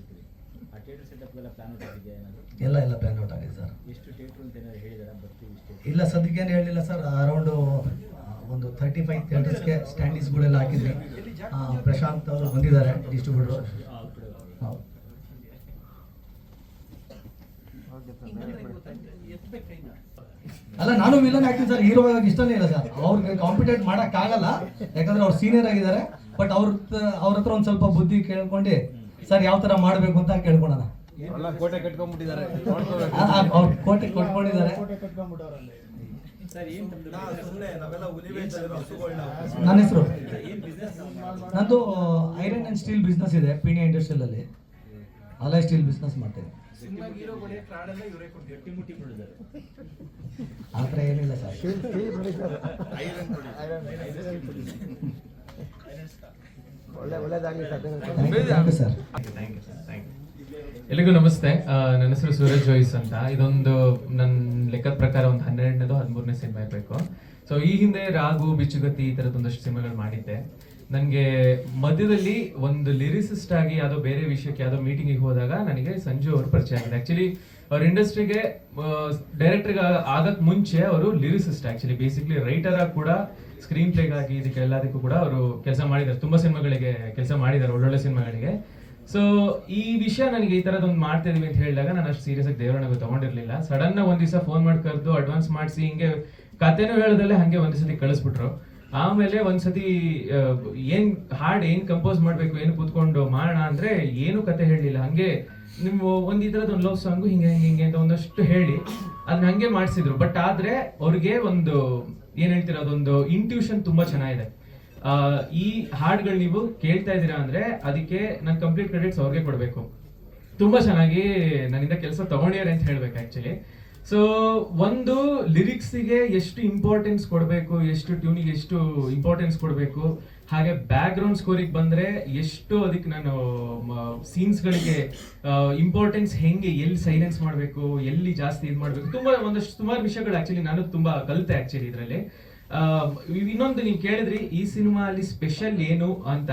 ಆ ಥಿಯೇಟರ್ ಸೆಟಪ್ಗೆಲ್ಲ ಪ್ಲಾನ್ ಔಟ್ ಆಗಿದೆಯಾ ಏನಾದರೂ? ಎಲ್ಲ ಪ್ಲಾನ್ ಔಟ್ ಆಗಿದೆ ಸರ್. ಎಷ್ಟು ಥಿಯೇಟ್ರು ಅಂತ ಏನಾದ್ರು ಹೇಳಿದಾರಾ? ಬರ್ತೀವಿ ಇಷ್ಟು? ಇಲ್ಲ, ಸದ್ಯಕ್ಕೇನು ಹೇಳಿಲ್ಲ ಸರ್. ಅರೌಂಡು ಒಂದು 35 ಥಿಯೇಟರ್ಸ್ಗೆ ಸ್ಟ್ಯಾಂಡೀಸ್ಗಳೆಲ್ಲ ಹಾಕಿದ್ವಿ. ಪ್ರಶಾಂತ್ ಅವರು ಬಂದಿದ್ದಾರೆ, ಡಿಸ್ಟ್ರಿಬ್ಯೂಟರ್. ಹೌದು. ಅಲ್ಲ, ನಾನು ವಿಲನ್ ಆಗ್ತೀನಿ ಸರ್, ಹೀರೋ ಆಗಿ ಇಷ್ಟನೇ ಇಲ್ಲ ಸರ್. ಅವ್ರಿಗೆ ಕಾಂಪಿಟೇಟ್ ಮಾಡೋಕ್ಕಾಗಲ್ಲ, ಯಾಕಂದ್ರೆ ಅವ್ರು ಸೀನಿಯರ್ ಆಗಿದ್ದಾರೆ. ಬಟ್ ಅವ್ರ ಹತ್ರ ಒಂದು ಸ್ವಲ್ಪ ಬುದ್ಧಿ ಕೇಳ್ಕೊಂಡು ಸರ್ ಯಾವ ಥರ ಮಾಡಬೇಕು ಅಂತ ಕೇಳ್ಕೊಳ್ಳೋಣ. ಕೋಟೆ ಕಟ್ಕೊಂಡ್ಬಿಟ್ಟಿದ್ದಾರೆ, ಅವ್ರು ಕೋಟೆ ಕಟ್ಕೊಂಡಿದ್ದಾರೆ. ನನ್ನ ಹೆಸರು, ನಂದು ಐರನ್ ಆ್ಯಂಡ್ ಸ್ಟೀಲ್ ಬಿಸ್ನೆಸ್ ಇದೆ, ಪೀಣ್ಯ ಇಂಡಸ್ಟ್ರಿಯಲಲ್ಲಿ ಅಲಾಯ್ ಸ್ಟೀಲ್ ಬಿಸ್ನೆಸ್ ಮಾಡ್ತೇನೆ. ಆ ಥರ ಏನಿಲ್ಲ ಸರ್. ಒಳ್ಳೇದಾಗಲಿ ಸರ್. ಎಲ್ಲಿಗೂ ನಮಸ್ತೆ. ನನ್ನ ಹೆಸರು ಸೂರಜ್ ಜೋಯಿಸ್ ಅಂತ. ಇದೊಂದು ನನ್ನ ಲೆಕ್ಕದ ಪ್ರಕಾರ ಒಂದು 12ನೇದು 13ನೇ ಸಿನಿಮಾ ಇರಬೇಕು. ಸೊ ಈ ಹಿಂದೆ ರಾಗು, ಬಿಚ್ಚುಗತ್ತಿ ಈ ಥರದ್ದು ಒಂದಷ್ಟು ಸಿನಿಮಾಗಳು ಮಾಡಿದ್ದೆ. ನನಗೆ ಮಧ್ಯದಲ್ಲಿ ಒಂದು ಲಿರಿಸಿಸ್ಟ್ ಆಗಿ ಯಾವುದೋ ಬೇರೆ ವಿಷಯಕ್ಕೆ ಯಾವುದೋ ಮೀಟಿಂಗಿಗೆ ಹೋದಾಗ ನನಗೆ ಸಂಜು ಅವರು ಪರಿಚಯ ಆಗಿದೆ. ಆ್ಯಕ್ಚುಲಿ ಅವ್ರ ಇಂಡಸ್ಟ್ರಿಗೆ ಡೈರೆಕ್ಟರ್ಗೆ ಆಗಕ್ಕೆ ಮುಂಚೆ ಅವರು ಲಿರಿಸಿಸ್ಟ್, ಆ್ಯಕ್ಚುಲಿ ಬೇಸಿಕ್ಲಿ ರೈಟರ್ ಆಗಿ ಕೂಡ ಸ್ಕ್ರೀನ್ ಪ್ಲೇಗಾಗಿ ಇದಕ್ಕೆಲ್ಲದಕ್ಕೂ ಕೂಡ ಅವರು ಕೆಲಸ ಮಾಡಿದ್ದಾರೆ. ತುಂಬ ಸಿನಿಮಾಗಳಿಗೆ ಕೆಲಸ ಮಾಡಿದ್ದಾರೆ, ಒಳ್ಳೊಳ್ಳೆ ಸಿನಿಮಾಗಳಿಗೆ. ಸೊ ಈ ವಿಷಯ ನನಗೆ ಈ ಥರದೊಂದು ಮಾಡ್ತಾ ಇದೀವಿ ಅಂತ ಹೇಳಿದಾಗ ನಾನು ಅಷ್ಟು ಸೀರಿಯಸ್ ಆಗಿ ದೇವರಣ್ಣಗೆ ತಗೊಂಡಿರಲಿಲ್ಲ. ಸಡನ್ ಒಂದು ದಿವಸ ಫೋನ್ ಮಾಡಿ ಕರೆದು ಅಡ್ವಾನ್ಸ್ ಮಾಡಿಸಿ ಹಿಂಗೆ ಕಥೆನೂ ಹೇಳೋದಲ್ಲೇ ಹಾಗೆ ಒಂದು ಸತಿ ಕಳಿಸ್ಬಿಟ್ರು. ಆಮೇಲೆ ಒಂದ್ಸತಿ ಹಾಡು ಏನ್ ಕಂಪೋಸ್ ಮಾಡ್ಬೇಕು, ಏನು ಕೂತ್ಕೊಂಡು ಮಾಡೋಣ ಅಂದ್ರೆ ಏನು ಕತೆ ಹೇಳಲಿಲ್ಲ. ಹಂಗೆ ನೀವು ಈ ಥರದ್ದು ಒಂದು ಲವ್ ಸಾಂಗು ಹಿಂಗೆ ಅಂತ ಒಂದಷ್ಟು ಹೇಳಿ ಅದನ್ನ ಹಂಗೆ ಮಾಡಿಸಿದ್ರು. ಬಟ್ ಆದ್ರೆ ಅವ್ರಿಗೆ ಒಂದು ಏನ್ ಹೇಳ್ತೀರ, ಅದೊಂದು ಇಂಟ್ಯೂಷನ್ ತುಂಬಾ ಚೆನ್ನಾಗಿದೆ. ಈ ಹಾಡುಗಳು ನೀವು ಕೇಳ್ತಾ ಇದ್ದೀರಾ ಅಂದ್ರೆ ಅದಕ್ಕೆ ನಾನು ಕಂಪ್ಲೀಟ್ ಕ್ರೆಡಿಟ್ಸ್ ಅವ್ರಿಗೆ ಕೊಡಬೇಕು. ತುಂಬಾ ಚೆನ್ನಾಗಿ ನನ್ನಿಂದ ಕೆಲಸ ತಗೊಂಡಿದ್ದಾರೆ ಅಂತ ಹೇಳ್ಬೇಕು ಆಕ್ಚುಲಿ. ಸೊ ಒಂದು ಲಿರಿಕ್ಸಿಗೆ ಎಷ್ಟು ಇಂಪಾರ್ಟೆನ್ಸ್ ಕೊಡಬೇಕು, ಎಷ್ಟು ಟ್ಯೂನಿಗೆ ಎಷ್ಟು ಇಂಪಾರ್ಟೆನ್ಸ್ ಕೊಡಬೇಕು, ಹಾಗೆ ಬ್ಯಾಕ್ ಗ್ರೌಂಡ್ ಸ್ಕೋರಿಗೆ ಬಂದ್ರೆ ಎಷ್ಟು ಅದಕ್ಕೆ ನಾನು ಸೀನ್ಸ್ಗಳಿಗೆ ಇಂಪಾರ್ಟೆನ್ಸ್ ಹೆಂಗೆ, ಎಲ್ಲಿ ಸೈಲೆನ್ಸ್ ಮಾಡಬೇಕು, ಎಲ್ಲಿ ಜಾಸ್ತಿ ಇದು ಮಾಡಬೇಕು, ಸುಮಾರು ವಿಷಯಗಳು ಆಕ್ಚುಲಿ ನಾನು ತುಂಬಾ ಕಲಿತೆ ಆಕ್ಚುಲಿ ಇದರಲ್ಲಿ. ಇನ್ನೊಂದು ನೀವು ಕೇಳಿದ್ರಿ ಈ ಸಿನಿಮಾ ಅಲ್ಲಿ ಸ್ಪೆಷಲ್ ಏನು ಅಂತ.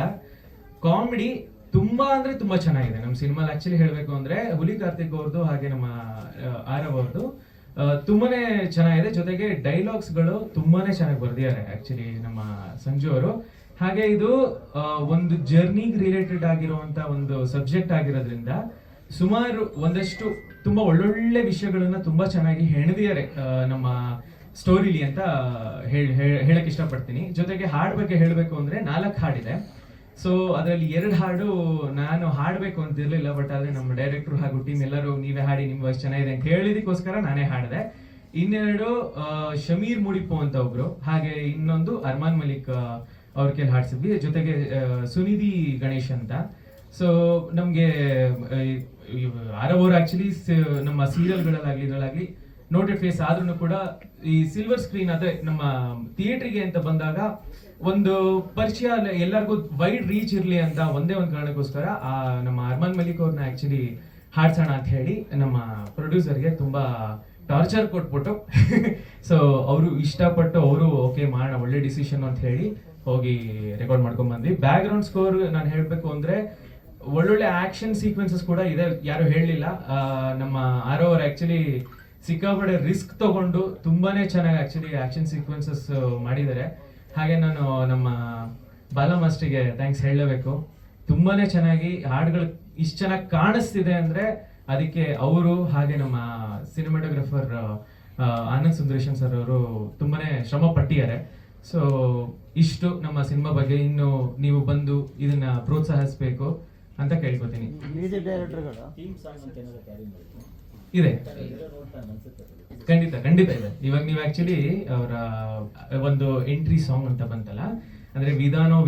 ಕಾಮಿಡಿ ತುಂಬಾ ಅಂದ್ರೆ ತುಂಬಾ ಚೆನ್ನಾಗಿದೆ ನಮ್ಮ ಸಿನಿಮಾ. ಆಕ್ಚುಲಿ ಹೇಳ್ಬೇಕು ಅಂದ್ರೆ ಹುಲಿ ಕಾರ್ತಿಕ್ ಅವ್ರದ್ದು ಹಾಗೆ ನಮ್ಮ ಆರವ್ ಅವ್ರದ್ದು ತುಂಬಾನೇ ಚೆನ್ನಾಗಿದೆ. ಜೊತೆಗೆ ಡೈಲಾಗ್ಸ್ ಗಳು ತುಂಬಾನೇ ಚೆನ್ನಾಗಿ ಬರ್ದಿದ್ದಾರೆ ಆಕ್ಚುಲಿ ನಮ್ಮ ಸಂಜು ಅವರು. ಹಾಗೆ ಇದು ಒಂದು ಜರ್ನಿಗ್ ರಿಲೇಟೆಡ್ ಆಗಿರುವಂತ ಒಂದು ಸಬ್ಜೆಕ್ಟ್ ಆಗಿರೋದ್ರಿಂದ ಸುಮಾರು ಒಂದಷ್ಟು ತುಂಬಾ ಒಳ್ಳೊಳ್ಳೆ ವಿಷಯಗಳನ್ನ ತುಂಬಾ ಚೆನ್ನಾಗಿ ಹೆಣೆದಿದ್ದಾರೆ ನಮ್ಮ ಸ್ಟೋರಿಲಿ ಅಂತ ಹೇಳಕ್ ಇಷ್ಟಪಡ್ತೀನಿ. ಜೊತೆಗೆ ಹಾಡ್ ಬಗ್ಗೆ ಹೇಳಬೇಕು ಅಂದ್ರೆ 4 ಹಾಡಿದೆ. ಸೊ ಅದರಲ್ಲಿ 2 ಹಾಡು ನಾನು ಹಾಡಬೇಕು ಅಂತಿರ್ಲಿಲ್ಲ, ಬಟ್ ಆದ್ರೆ ನಮ್ಮ ಡೈರೆಕ್ಟರ್ ಹಾಗೂ ಟೀಮ್ ಎಲ್ಲರೂ ನೀವೇ ಹಾಡಿ, ನಿಮ್ಮ ವಾಯ್ಸ್ ಚೆನ್ನಾಗಿದೆ ಅಂತ ಹೇಳಿದಕ್ಕೋಸ್ಕರ ನಾನೇ ಹಾಡಿದೆ. ಇನ್ನೆರಡು ಶಮೀರ್ ಮುಡಿಪು ಅಂತ ಒಬ್ರು, ಹಾಗೆ ಇನ್ನೊಂದು ಅರ್ಮಾನ್ ಮಲಿಕ್ ಅವ್ರ ಕೇಳಿ ಹಾಡ್ಸಿದ್ವಿ. ಜೊತೆಗೆ ಸುನಿಧಿ ಗಣೇಶ್ ಅಂತ. ಸೊ ನಮ್ಗೆ ಆರವರು ಆಕ್ಚುಲಿ ನಮ್ಮ ಸೀರಿಯಲ್ಗಳಲ್ಲಾಗ್ಲಿ ಇದರಲ್ಲಾಗ್ಲಿ ನೋಟೆಡ್ ಫೇಸ್ ಆದ್ರೂ ಕೂಡ ಈ ಸಿಲ್ವರ್ ಸ್ಕ್ರೀನ್ ಅದೇ ನಮ್ಮ ಥಿಯೇಟರ್ಗೆ ಅಂತ ಬಂದಾಗ ಒಂದು ಪರಿಚಯ ಎಲ್ಲರಿಗೂ ವೈಡ್ ರೀಚ್ ಇರ್ಲಿ ಅಂತ ಒಂದೇ ಒಂದು ಕಾರಣಕ್ಕೋಸ್ಕರ ನಮ್ಮ ಅರ್ಮಾನ್ ಮಲಿಕ್ ಅವ್ರನ್ನ ಆಕ್ಚುಲಿ ಹಾಡ್ಸೋಣ ಅಂತ ಹೇಳಿ ನಮ್ಮ ಪ್ರೊಡ್ಯೂಸರ್ಗೆ ತುಂಬಾ ಟಾರ್ಚರ್ ಕೊಟ್ಬಿಟ್ಟು ಸೊ ಅವರು ಇಷ್ಟಪಟ್ಟು ಅವರು ಓಕೆ ಮಾಡೋಣ ಒಳ್ಳೆ ಡಿಸಿಷನ್ ಅಂತ ಹೇಳಿ ಹೋಗಿ ರೆಕಾರ್ಡ್ ಮಾಡ್ಕೊಂಡ್ ಬಂದ್ವಿ. ಬ್ಯಾಕ್ ಗ್ರೌಂಡ್ ಸ್ಕೋರ್ ನಾನು ಹೇಳ್ಬೇಕು ಅಂದ್ರೆ ಒಳ್ಳೊಳ್ಳೆ ಆಕ್ಷನ್ ಸೀಕ್ವೆನ್ಸಸ್ ಕೂಡ ಇದೆ, ಯಾರು ಹೇಳಲಿಲ್ಲ. ನಮ್ಮ ಆರೋ ಅವ್ರು ಆಕ್ಚುಲಿ ಸಿಕ್ಕಾಪಟ್ಟೆ ರಿಸ್ಕ್ ತಗೊಂಡು ತುಂಬಾನೇ ಚೆನ್ನಾಗಿ ಆಕ್ಚುಲಿ ಆಕ್ಷನ್ ಸೀಕ್ವೆನ್ಸಸ್ ಮಾಡಿದ್ದಾರೆ. ಹಾಗೆ ನಾನು ನಮ್ಮ ಬಾಲ ಮಾಸ್ಟರ್ಗೆ ಥ್ಯಾಂಕ್ಸ್ ಹೇಳಲೇಬೇಕು. ತುಂಬಾನೇ ಚೆನ್ನಾಗಿ ಹಾಡುಗಳು ಇಷ್ಟು ಚೆನ್ನಾಗಿ ಕಾಣಿಸ್ತಿದೆ ಅಂದ್ರೆ ಅದಕ್ಕೆ ಅವರು ಹಾಗೆ ನಮ್ಮ ಸಿನಿಮಾಟೋಗ್ರಫರ್ ಆನಂದ್ ಸುಂದರೇಶನ್ ಸರ್ ಅವರು ತುಂಬಾನೇ ಶ್ರಮ ಪಟ್ಟಿದ್ದಾರೆ. ಸೊ ಇಷ್ಟು ನಮ್ಮ ಸಿನಿಮಾ ಬಗ್ಗೆ. ಇನ್ನು ನೀವು ಬಂದು ಇದನ್ನ ಪ್ರೋತ್ಸಾಹಿಸಬೇಕು ಅಂತ ಕೇಳ್ಕೊತೀನಿ. ಮ್ಯೂಸಿಕ್ ಡೈರೆಕ್ಟರ್ಗಳು ಥೀಮ್ ಸಾಂಗ್ ಅಂತ ಏನಾದ್ರು ಕ್ಯಾರಿ ಮಾಡಿದ್ರು ಇದೆ, ನೋಡ್ತಾ ಅನ್ಸುತ್ತೆ. ಖಂಡಿತ ಖಂಡಿತ ಇದೆ. ಇವಾಗ ನೀವು ಆಕ್ಚುಲಿ ಅವರ ಒಂದು ಎಂಟ್ರಿ ಸಾಂಗ್ ಅಂತ ಬಂತಲ್ಲ, ಅಂದ್ರೆ ವಿಧಾನೋ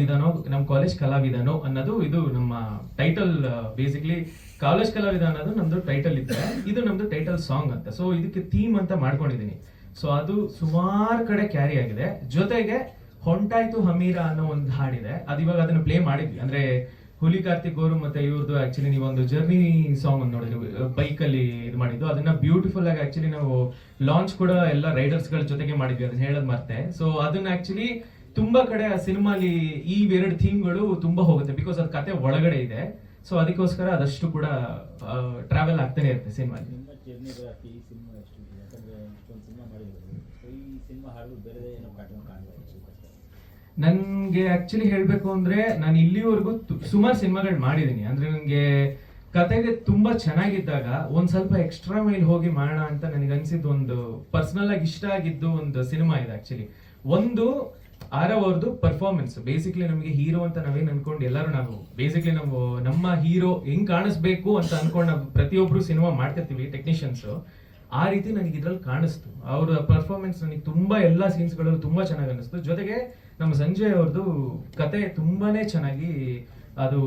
ನಮ್ಮ ಕಾಲೇಜ್ ಕಲಾವಿಧಾನೋ ಅನ್ನೋದು ಇದು ನಮ್ಮ ಟೈಟಲ್. ಬೇಸಿಕ್ಲಿ ಕಾಲೇಜ್ ಕಲಾವಿದ ಅನ್ನೋದು ನಮ್ದು ಟೈಟಲ್ ಇದ್ರೆ ಇದು ನಮ್ದು ಟೈಟಲ್ ಸಾಂಗ್ ಅಂತ. ಸೊ ಇದಕ್ಕೆ ಥೀಮ್ ಅಂತ ಮಾಡ್ಕೊಂಡಿದೀನಿ. ಸೊ ಅದು ಸುಮಾರು ಕಡೆ ಕ್ಯಾರಿ ಆಗಿದೆ. ಜೊತೆಗೆ ಹೊಂಟಾಯ್ತು ಹಮೀರಾ ಅನ್ನೋ ಒಂದು ಹಾಡಿದೆ, ಅದು ಇವಾಗ ಅದನ್ನ ಪ್ಲೇ ಮಾಡಿದ್ವಿ. ಅಂದ್ರೆ ಹುಲಿ ಕಾರ್ತಿಕ್ ಅವರು ಮತ್ತೆ ಇವ್ರದ್ದು ಆಕ್ಚುಲಿ ನೀವು ಒಂದು ಜರ್ನಿ ಸಾಂಗ್ ಒಂದು ನೋಡಿದ್ರಿ, ಬೈಕ್ ಅಲ್ಲಿ ಇದು ಮಾಡಿದ್ದು. ಅದನ್ನ ಬ್ಯೂಟಿಫುಲ್ ಆಗಿ ಆಕ್ಚುಲಿ ನಾವು ಲಾಂಚ್ ಕೂಡ ಎಲ್ಲ ರೈಡರ್ಸ್ ಗಳ ಜೊತೆಗೆ ಮಾಡಿದ್ವಿ, ಅದನ್ನ ಹೇಳೋದ್ ಮರ್ತೆ. ಸೊ ಅದನ್ನ ಆಕ್ಚುಲಿ ತುಂಬಾ ಕಡೆ ಆ ಸಿನಿಮಾಲಿ ಈ 2 ಥೀಮ್ಗಳು ತುಂಬಾ ಹೋಗುತ್ತೆ, ಬಿಕಾಸ್ ಅದ್ ಕತೆ ಒಳಗಡೆ ಇದೆ. ಸೊ ಅದಕ್ಕೋಸ್ಕರ ಅದಷ್ಟು ಕೂಡ ಟ್ರಾವೆಲ್ ಆಗ್ತಾನೆ ಇರುತ್ತೆ ಸಿನಿಮಾಲಿ. ನಿಮ್ಮ ಜರ್ನಿಗ್ರಾಫಿ ಈ ಸಿನಿಮಾ ಎಷ್ಟು ಇದೆ? ಯಾಕಂದ್ರೆ ಇಷ್ಟೊಂದು ಸಿನಿಮಾ ಮಾಡಿದ್ರು, ಈ ಸಿನಿಮಾ ಹಾಡು ಬೇರೆ ಏನೋ ಪ್ಯಾಟರ್ನ್ ಕಾಣಬಹುದು. ನನ್ಗೆ ಆಕ್ಚುಲಿ ಹೇಳ್ಬೇಕು ಅಂದ್ರೆ ನಾನು ಇಲ್ಲಿವರೆಗೂ ಸುಮಾರು ಸಿನಿಮಾಗಳು ಮಾಡಿದೀನಿ. ಅಂದ್ರೆ ನನಗೆ ಕತೆಗೆ ತುಂಬಾ ಚೆನ್ನಾಗಿದ್ದಾಗ ಒಂದ್ ಸ್ವಲ್ಪ ಎಕ್ಸ್ಟ್ರಾ ಮೈಲ್ ಹೋಗಿ ಮಾಡೋಣ ಅಂತ ನನಗೆ ಅನ್ಸಿದ್ದು ಒಂದು ಪರ್ಸನಲ್ ಆಗಿ ಇಷ್ಟ ಆಗಿದ್ದು ಒಂದು ಸಿನಿಮಾ ಇದೆ ಆಕ್ಚುಲಿ. ಒಂದು ಆರವ್ ಅವ್ರದ್ದು ಪರ್ಫಾರ್ಮೆನ್ಸ್. ಬೇಸಿಕ್ಲಿ ನಮಗೆ ಹೀರೋ ಅಂತ ನಾವೇನ್ ಅನ್ಕೊಂಡು ಎಲ್ಲರೂ ನಾವು ಬೇಸಿಕ್ಲಿ ನಾವು ನಮ್ಮ ಹೀರೋ ಹೆಂಗ್ ಕಾಣಿಸ್ಬೇಕು ಅಂತ ಅನ್ಕೊಂಡು ನಾವು ಪ್ರತಿಯೊಬ್ರು ಸಿನಿಮಾ ಮಾಡ್ತಿರ್ತೀವಿ ಟೆಕ್ನಿಷಿಯನ್ಸ್. ಆ ರೀತಿ ನನಗೆ ಇದ್ರಲ್ಲಿ ಕಾಣಿಸ್ತು. ಅವರ ಪರ್ಫಾರ್ಮೆನ್ಸ್ ನನಗೆ ತುಂಬಾ ಎಲ್ಲಾ ಸೀನ್ಸ್ ಗಳಲ್ಲೂ ತುಂಬಾ ಚೆನ್ನಾಗಿ ಅನಿಸ್ತು. ಜೊತೆಗೆ ನಮ್ಮ ಸಂಜಯ್ ಅವ್ರದ್ದು ಕತೆ ತುಂಬಾನೇ ಚೆನ್ನಾಗಿ, ಅದು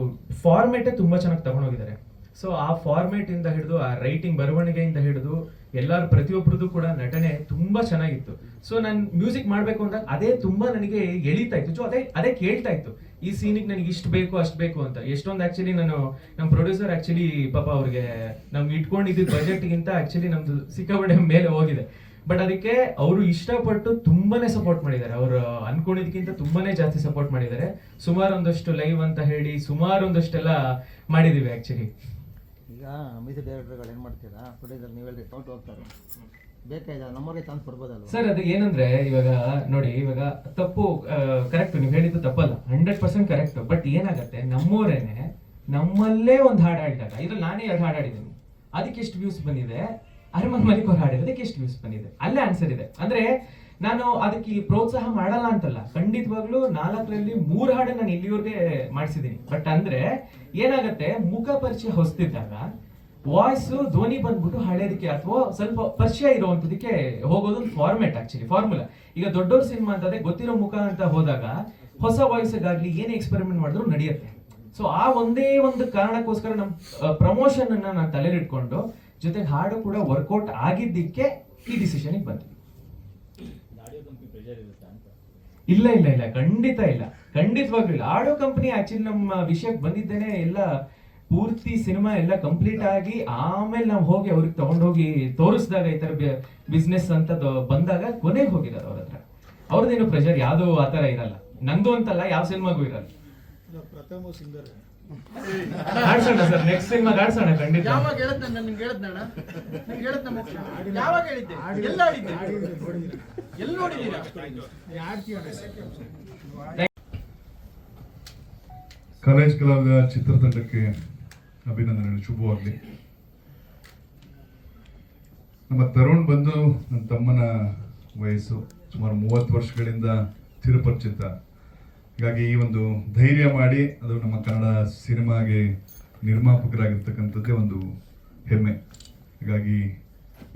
ಫಾರ್ಮೇಟೇ ತುಂಬಾ ಚೆನ್ನಾಗಿ ತಗೊಂಡೋಗಿದ್ದಾರೆ. ಸೊ ಆ ಫಾರ್ಮೇಟ್ ಇಂದ ಹಿಡಿದು ಆ ರೈಟಿಂಗ್ ಬರವಣಿಗೆಯಿಂದ ಹಿಡಿದು ಎಲ್ಲಾರು ಪ್ರತಿಯೊಬ್ಬರದ್ದು ಕೂಡ ನಟನೆ ತುಂಬಾ ಚೆನ್ನಾಗಿತ್ತು. ಸೊ ನಾನು ಮ್ಯೂಸಿಕ್ ಮಾಡ್ಬೇಕು ಅಂದಾಗ ಅದೇ ತುಂಬಾ ನನಗೆ ಎಳಿತಾ ಇತ್ತು. ಸೊ ಅದೇ ಕೇಳ್ತಾ ಇತ್ತು, ಈ ಸೀನಿಗೆ ನನಗೆ ಇಷ್ಟು ಬೇಕು ಅಷ್ಟು ಬೇಕು ಅಂತ. ಎಷ್ಟೊಂದು ಆಕ್ಚುಲಿ ನಾನು ನಮ್ಮ ಪ್ರೊಡ್ಯೂಸರ್ ಆಕ್ಚುಲಿ ಪಾಪ ಅವ್ರಿಗೆ ನಮ್ಗೆ ಇಟ್ಕೊಂಡಿದ್ದ ಬಜೆಟ್ಗಿಂತ ಆಕ್ಚುಲಿ ನಮ್ದು ಸಿಕ್ಕಾಪಟ್ಟೆ ಮೇಲೆ ಹೋಗಿದೆ. ಬಟ್ ಅದಕ್ಕೆ ಅವರು ಇಷ್ಟಪಟ್ಟು ತುಂಬಾನೇ ಸಪೋರ್ಟ್ ಮಾಡಿದ್ದಾರೆ. ಅವರು ಅನ್ಕೊಂಡಿದ್ಕಿಂತ ತುಂಬಾನೇ ಜಾಸ್ತಿ ಸಪೋರ್ಟ್ ಮಾಡಿದ್ದಾರೆ. ಸುಮಾರು ಒಂದಷ್ಟು ಲೈವ್ ಅಂತ ಹೇಳಿ ಸುಮಾರು ಒಂದಷ್ಟೆಲ್ಲ ಮಾಡಿದೀವಿ ಆಕ್ಚುಲಿ. ಈಗ ಮ್ಯೂಸಿಕ್ ಡೈರೆಕ್ಟರ್ಗಳು ಏನು ಮಾಡ್ತೀರಾ, ಪ್ರೊಡ್ಯೂಸರ್ ನೀವೆಲ್ಲ ಔಟ್ ಹೋಗ್ತಾರೆ, ಬೇಕಾಯ್ತು ನಮ್ಮವ್ರಿಗೆ ಚಾನ್ಸ್ ಕೊಡ್ಬೋದಲ್ಲ ಸರ್? ಅದು ಏನಂದ್ರೆ ಇವಾಗ ನೋಡಿ, ಇವಾಗ ತಪ್ಪು ಕರೆಕ್ಟ್, ನೀವು ಹೇಳಿದ್ದು ತಪ್ಪಲ್ಲ, 100% ಕರೆಕ್ಟ್. ಬಟ್ ಏನಾಗತ್ತೆ, ನಮ್ಮವರೇನೆ ನಮ್ಮಲ್ಲೇ ಒಂದು ಹಾಡು ಹಾಡಿದಾಗ, ಇದ್ರಲ್ಲಿ ನಾನೇ 2 ಹಾಡು ಹಾಡಿದ್ದೀನಿ, ಅದಕ್ಕೆ ಎಷ್ಟು ವ್ಯೂಸ್ ಬಂದಿದೆ, ಅರ್ಮಾನ್ ಮಲಿಕ್ ಅವ್ರು ಹಾಡಿರೋದಕ್ಕೆ ಎಷ್ಟು ವ್ಯೂಸ್ ಬಂದಿದೆ, ಅಲ್ಲೇ ಆನ್ಸರ್ ಇದೆ. ಅಂದ್ರೆ ನಾನು ಅದಕ್ಕೆ ಪ್ರೋತ್ಸಾಹ ಮಾಡಲ್ಲ ಅಂತಲ್ಲ, ಖಂಡಿತವಾಗ್ಲೂ 4ರಲ್ಲಿ 3 ಹಾಡು ನಾನು ಇಲ್ಲಿವರೆಗೆ ಮಾಡಿಸಿದ್ದೀನಿ. ಬಟ್ ಅಂದ್ರೆ ಏನಾಗತ್ತೆ, ಮುಖ ಪರಿಚಯ ಹೊಸ್ತಿದ್ದಾಗ ವಾಯ್ಸ್ ಧ್ವನಿ ಬಂದ್ಬಿಟ್ಟು ಹಳೇದಕ್ಕೆ ಅಥವಾ ಸ್ವಲ್ಪ ಪರಿಚಯ ಇರುವಂತದಕ್ಕೆ ಹೋಗೋದೊಂದು ಫಾರ್ಮೆಟ್ ಆಕ್ಚುಲಿ, ಫಾರ್ಮುಲಾ. ಈಗ ದೊಡ್ಡವ್ರ ಸಿನಿಮಾ ಅಂತಂದ್ರೆ ಗೊತ್ತಿರೋ ಮುಖ ಅಂತ ಹೋದಾಗ ಹೊಸ ವಾಯ್ಸ್ಗಾಗ್ಲಿ ಏನೇ ಎಕ್ಸ್ಪೆರಿಮೆಂಟ್ ಮಾಡಿದ್ರು ನಡೆಯುತ್ತೆ. ಸೊ ಆ ಒಂದೇ ಒಂದು ಕಾರಣಕ್ಕೋಸ್ಕರ ನಮ್ಮ ಪ್ರಮೋಷನ್ ಅನ್ನ ನಾನು ತಲೆಲಿಟ್ಕೊಂಡು ಜೊತೆಗೆ ಹಾಡು ಕೂಡ ವರ್ಕೌಟ್ ಆಗಿದ್ದಕ್ಕೆ ಈ ಡಿಸಿಷನ್ ಬಂದ್ವಿ. ಇಲ್ಲ ಇಲ್ಲ ಇಲ್ಲ, ಖಂಡಿತ ಇಲ್ಲ, ಖಂಡಿತವಾಗ್ಲೂ ಇಲ್ಲ. ಆಡಿಯೋ ಕಂಪನಿ ಆಕ್ಚುಲಿ ನಮ್ಮ ವಿಷಯಕ್ಕೆ ಬಂದಿದ್ದೇನೆ ಎಲ್ಲ ಪೂರ್ತಿ ಸಿನಿಮಾ ಎಲ್ಲ ಕಂಪ್ಲೀಟ್ ಆಗಿ ಆಮೇಲೆ ನಾವು ಹೋಗಿ ಅವ್ರಿಗೆ ತಗೊಂಡೋಗಿ ತೋರಿಸಿದಾಗ ಈ ತರ ಬಿಸ್ನೆಸ್ ಅಂತ ಬಂದಾಗ ಕೊನೆಗೆ ಹೋಗಿದ್ದಾರೆ ಅವ್ರ ಹತ್ರ. ಅವ್ರದ್ದೇನು ಪ್ರೆಷರ್ ಯಾವ್ದು ಆತರ ಇರಲ್ಲ, ನಂದು ಅಂತಲ್ಲ, ಯಾವ ಸಿನಿಮಾಗೂ ಇರಲ್ಲ. ಪ್ರಥಮ ಸಿಂಗರ್ ಆಡ್ಸೋಣ ಸರ್, ನೆಕ್ಸ್ಟ್ ಸಿನಿಮಾ ಆಡ್ಸೋಣ ಖಂಡಿತ. ಯಾವಾಗ ಹೇಳಿದ್ನ ನಿಮ್ಗೆ ಹೇಳಿದ್ನಣ್ಣ? ನಿಮ್ಗೆ ಹೇಳಿದ್ನ ಮೋಕ್ಷ? ಯಾವಾಗ ಹೇಳಿದ್ದೆ? ಎಲ್ಲ ಹೇಳಿದ್ದೆ? ಎಲ್ಲಿ ನೋಡಿದ್ದೀರಾ? ಕಾಲೇಜ್ ಕಲಾವಿದ ಚಿತ್ರತಂಡಕ್ಕೆ ಅಭಿನಂದನೆಗಳು, ಶುಭವಾಗಲಿ. ನಮ್ಮ ತರುಣ್ ಬಂದು ನನ್ನ ತಮ್ಮನ ವಯಸ್ಸು, ಸುಮಾರು 30 ವರ್ಷಗಳಿಂದ ಚಿರಪರಿಚಿತ. ಹೀಗಾಗಿ ಈ ಒಂದು ಧೈರ್ಯ ಮಾಡಿ ಅದು ನಮ್ಮ ಕನ್ನಡ ಸಿನಿಮಾಗೆ ನಿರ್ಮಾಪಕರಾಗಿರ್ತಕ್ಕಂಥದ್ದೇ ಒಂದು ಹೆಮ್ಮೆ. ಹೀಗಾಗಿ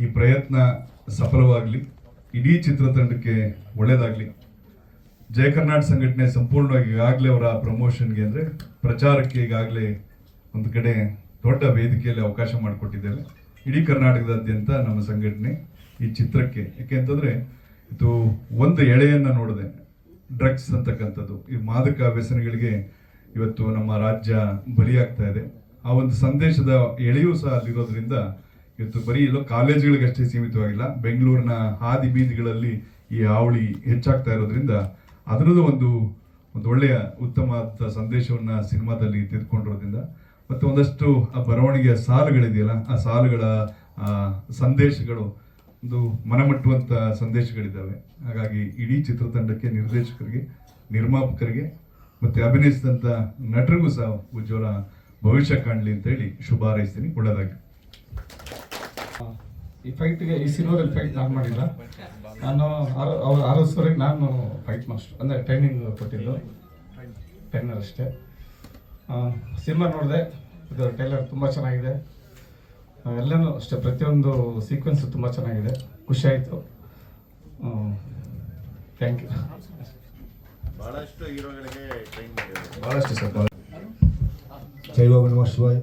ಈ ಪ್ರಯತ್ನ ಸಫಲವಾಗಲಿ, ಇಡೀ ಚಿತ್ರತಂಡಕ್ಕೆ ಒಳ್ಳೆಯದಾಗಲಿ. ಜಯ ಕರ್ನಾಟಕ ಸಂಘಟನೆ ಸಂಪೂರ್ಣವಾಗಿ ಈಗಾಗಲೇ ಅವರ ಪ್ರಮೋಷನ್ಗೆ ಅಂದರೆ ಪ್ರಚಾರಕ್ಕೆ ಈಗಾಗಲೇ ಒಂದು ಕಡೆ ದೊಡ್ಡ ವೇದಿಕೆಯಲ್ಲಿ ಅವಕಾಶ ಮಾಡಿಕೊಟ್ಟಿದ್ದೇವೆ. ಇಡೀ ಕರ್ನಾಟಕದಾದ್ಯಂತ ನಮ್ಮ ಸಂಘಟನೆ ಈ ಚಿತ್ರಕ್ಕೆ, ಯಾಕೆಂತಂದರೆ ಇದು ಒಂದು ಎಳೆಯನ್ನು ನೋಡಿದೆ, ಡ್ರಗ್ಸ್ ಅಂತಕ್ಕಂಥದ್ದು, ಈ ಮಾದಕ ವ್ಯಸನಗಳಿಗೆ ಇವತ್ತು ನಮ್ಮ ರಾಜ್ಯ ಬಲಿಯಾಗ್ತಾ ಇದೆ. ಆ ಒಂದು ಸಂದೇಶದ ಎಳೆಯೂ ಸಹ ಅಲ್ಲಿರೋದ್ರಿಂದ ಇವತ್ತು ಬರೀ ಎಲ್ಲೋ ಕಾಲೇಜುಗಳಿಗಷ್ಟೇ ಸೀಮಿತವಾಗಿಲ್ಲ, ಬೆಂಗಳೂರಿನ ಹಾದಿ ಬೀದಿಗಳಲ್ಲಿ ಈ ಹಾವಳಿ ಹೆಚ್ಚಾಗ್ತಾ ಇರೋದ್ರಿಂದ ಅದರದ್ದು ಒಂದು ಒಳ್ಳೆಯ ಉತ್ತಮವಾದ ಸಂದೇಶವನ್ನು ಸಿನಿಮಾದಲ್ಲಿ ತೆಗೆದುಕೊಂಡಿರೋದ್ರಿಂದ, ಮತ್ತು ಒಂದಷ್ಟು ಆ ಬರವಣಿಗೆಯ ಸಾಲುಗಳಿದೆಯಲ್ಲ, ಆ ಸಾಲುಗಳ ಸಂದೇಶಗಳು ಒಂದು ಮನಮುಟ್ಟುವಂಥ ಸಂದೇಶಗಳಿದ್ದಾವೆ. ಹಾಗಾಗಿ ಇಡೀ ಚಿತ್ರತಂಡಕ್ಕೆ, ನಿರ್ದೇಶಕರಿಗೆ, ನಿರ್ಮಾಪಕರಿಗೆ ಮತ್ತು ಅಭಿನಯಿಸಿದಂಥ ನಟರಿಗೂ ಸಹ ಉಜ್ವಲ ಭವಿಷ್ಯ ಕಾಣಲಿ ಅಂತ ಹೇಳಿ ಶುಭ ಹಾರೈಸ್ತೀನಿ. ಒಳ್ಳೆಯದಾಗಿ. ಈ ಫೈಟ್ಗೆ, ಈ ಸಿನಿಮಾದಲ್ಲಿ ಫೈಟ್ ನಾನು ಮಾಡಿಲ್ಲ. ನಾನು 6 ವರ್ಷವರೆಗೆ ನಾನು ಫೈಟ್ ಮಾಸ್ಟರ್, ಅಂದರೆ ಟ್ರೈನಿಂಗ್ ಕೊಟ್ಟಿದ್ದು, ಟ್ರೈನರ್ ಅಷ್ಟೇ. ಸಿನಿಮಾ ನೋಡಿದೆ, ಇದು ಟ್ರೈಲರ್ ತುಂಬ ಚೆನ್ನಾಗಿದೆ, ಎಲ್ಲನೂ ಅಷ್ಟೇ, ಪ್ರತಿಯೊಂದು ಸೀಕ್ವೆನ್ಸು ತುಂಬ ಚೆನ್ನಾಗಿದೆ, ಖುಷಿಯಾಯಿತು. Thank you. ಭಾಳಷ್ಟು ಹೀರೋಗಳಿಗೆ ಟ್ರೈನ್ ಮಾಡಿದ್ದಾರೆ. ಭಾಳಷ್ಟು ಸರ್. ಜೈ ಬಾಬಾ ನಮಃ ಶಿವಾಯ್.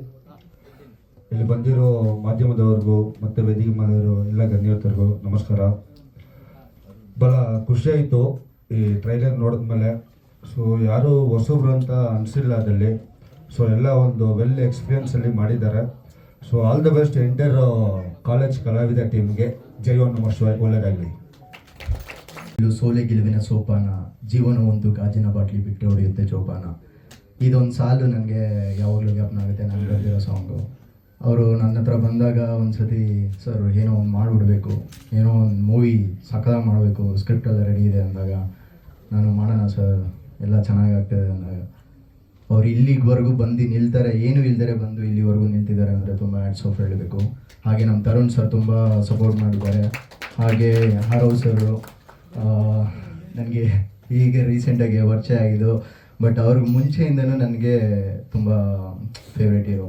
ಇಲ್ಲಿ ಬಂದಿರೋ ಮಾಧ್ಯಮದವ್ರಿಗೂ ಮತ್ತು ವೇದಿಕೆ ಮಾಡಿರೋ ಎಲ್ಲ ಗಣ್ಯರಿಗೂ ನಮಸ್ಕಾರ. ಭಾಳ ಖುಷಿಯಾಯಿತು ಈ ಟ್ರೈಲರ್ ನೋಡಿದ್ಮೇಲೆ. ಸೊ ಯಾರು ಹೊಸಬ್ರು ಅಂತ ಅನಿಸಿಲ್ಲ ಅದರಲ್ಲಿ. ಸೊ ಎಲ್ಲ ಒಂದು ವೆಲ್ ಎಕ್ಸ್ಪೀರಿಯನ್ಸಲ್ಲಿ ಮಾಡಿದ್ದಾರೆ. So all the best enter college Kalavida ಟೀಮ್ಗೆ. ಜೈ ನಮಃ ಶಿವಾಯ್, ಒಳ್ಳೆಯದಾಗಲಿ. ಸೋಲೆ ಗೆಲುವಿನ ಸೋಪಾನ, ಜೀವನ ಒಂದು ಗಾಜಿನ ಬಾಟ್ಲಿ ಬಿಟ್ಟು ಹೊಡೆಯುತ್ತೆ ಜೋಪಾನ. ಇದೊಂದು ಸಾಲು ನನಗೆ ಯಾವಾಗಲೂ ಜ್ಞಾಪನ ಆಗುತ್ತೆ. ನಾನು ಬರೆದಿರೋ ಸಾಂಗು. ಅವರು ನನ್ನ ಹತ್ರ ಬಂದಾಗ ಒಂದ್ಸತಿ, ಸರ್ ಏನೋ ಒಂದು ಮಾಡಿಬಿಡ್ಬೇಕು, ಏನೋ ಒಂದು ಮೂವಿ ಸಕಲ ಮಾಡಬೇಕು, ಸ್ಕ್ರಿಪ್ಟ್ ಎಲ್ಲ ರೆಡಿ ಇದೆ ಅಂದಾಗ, ನಾನು ಮಾಡೋಣ ಸರ್, ಎಲ್ಲ ಚೆನ್ನಾಗಾಗ್ತದೆ ಅಂದಾಗ, ಅವ್ರು ಇಲ್ಲಿವರೆಗೂ ಬಂದು ನಿಲ್ತಾರೆ, ಏನೂ ಇಲ್ದರೆ ಬಂದು ಇಲ್ಲಿವರೆಗೂ ನಿಲ್ತಿದ್ದಾರೆ ಅಂದರೆ ತುಂಬ ಹ್ಯಾಟ್ಸ್ ಆಫ್ ಹೇಳಬೇಕು. ಹಾಗೆ ನಮ್ಮ ತರುಣ್ ಸರ್ ತುಂಬ ಸಪೋರ್ಟ್ ಮಾಡಿದ್ದಾರೆ. ಹಾಗೆ ಹಾರವ್ ಸರು ನನಗೆ ಈಗ ರೀಸೆಂಟಾಗಿ ಪರಿಚಯ ಆಗಿದ್ದು, ಬಟ್ ಅವ್ರಿಗೆ ಮುಂಚೆಯಿಂದನೂ ನನಗೆ ತುಂಬ favourite hero.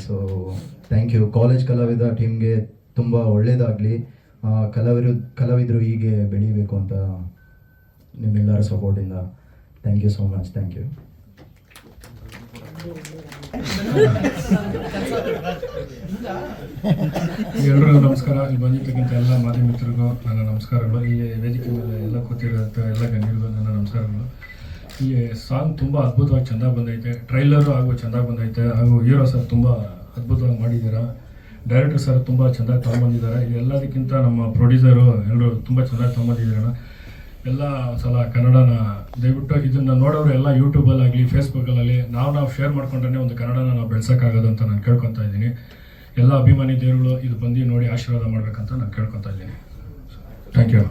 So thank you. College Kalavida ಟೀಮ್ಗೆ ತುಂಬ ಒಳ್ಳೆಯದಾಗಲಿ. ಕಲಾವಿದರು ಹೀಗೆ ಬೆಳೀಬೇಕು ಅಂತ ನಿಮ್ಮೆಲ್ಲರ ಸಪೋರ್ಟಿಂದ. Thank you so much. Thank you. ಎಲ್ಲರಿಗೂ ನಮಸ್ಕಾರ. ಇಲ್ಲಿ ಬಂದಿರ್ತಕ್ಕಂಥ ಎಲ್ಲ ಮಾಧ್ಯಮ ಮಿತ್ರರಿಗೂ ನನ್ನ ನಮಸ್ಕಾರಗಳು. ಈ ವೇದಿಕೆ ಮೇಲೆ ಎಲ್ಲ ಕೂತಿರೋಂಥ ಎಲ್ಲ ಗಣ್ಯರಿಗೂ ನನ್ನ ನಮಸ್ಕಾರಗಳು. ಈ ಸಾಂಗ್ ತುಂಬ ಅದ್ಭುತವಾಗಿ ಚೆಂದಾಗಿ ಬಂದೈತೆ, ಟ್ರೈಲರು ಹಾಗೂ ಚೆಂದಾಗಿ ಬಂದೈತೆ, ಹಾಗೂ ಹೀರೋ ಸರ್ ತುಂಬ ಅದ್ಭುತವಾಗಿ ಮಾಡಿದ್ದೀರಾ, ಡೈರೆಕ್ಟರ್ ಸರ್ ತುಂಬ ಚೆಂದಾಗಿ ತೊಗೊಂಬಂದಿದ್ದಾರೆ. ಇದೆಲ್ಲದಕ್ಕಿಂತ ನಮ್ಮ ಪ್ರೊಡ್ಯೂಸರು ಎಲ್ಲರೂ ತುಂಬ ಚೆಂದಾಗಿ ತೊಗೊಂಬಂದಿದ್ದೀರಣ್ಣ. ಎಲ್ಲ ಸಲ ಕನ್ನಡನ ದಯವಿಟ್ಟು ಇದನ್ನು ನೋಡೋರು ಎಲ್ಲ ಯೂಟ್ಯೂಬಲ್ಲಾಗಲಿ ಫೇಸ್ಬುಕ್ಕಲ್ಲಿ ನಾವು ಶೇರ್ ಮಾಡ್ಕೊಂಡ್ರೆ ಒಂದು ಕನ್ನಡನ ನಾವು ಬೆಳೆಸೋಕ್ಕಾಗೋದು ಅಂತ ನಾನು ಕೇಳ್ಕೊತಾ ಇದ್ದೀನಿ. ಎಲ್ಲ ಅಭಿಮಾನಿ ದೇವರುಗಳು ಇದು ಬಂದು ನೋಡಿ ಆಶೀರ್ವಾದ ಮಾಡಬೇಕಂತ ನಾನು ಕೇಳ್ಕೊತಾ ಇದ್ದೀನಿ. Thank you.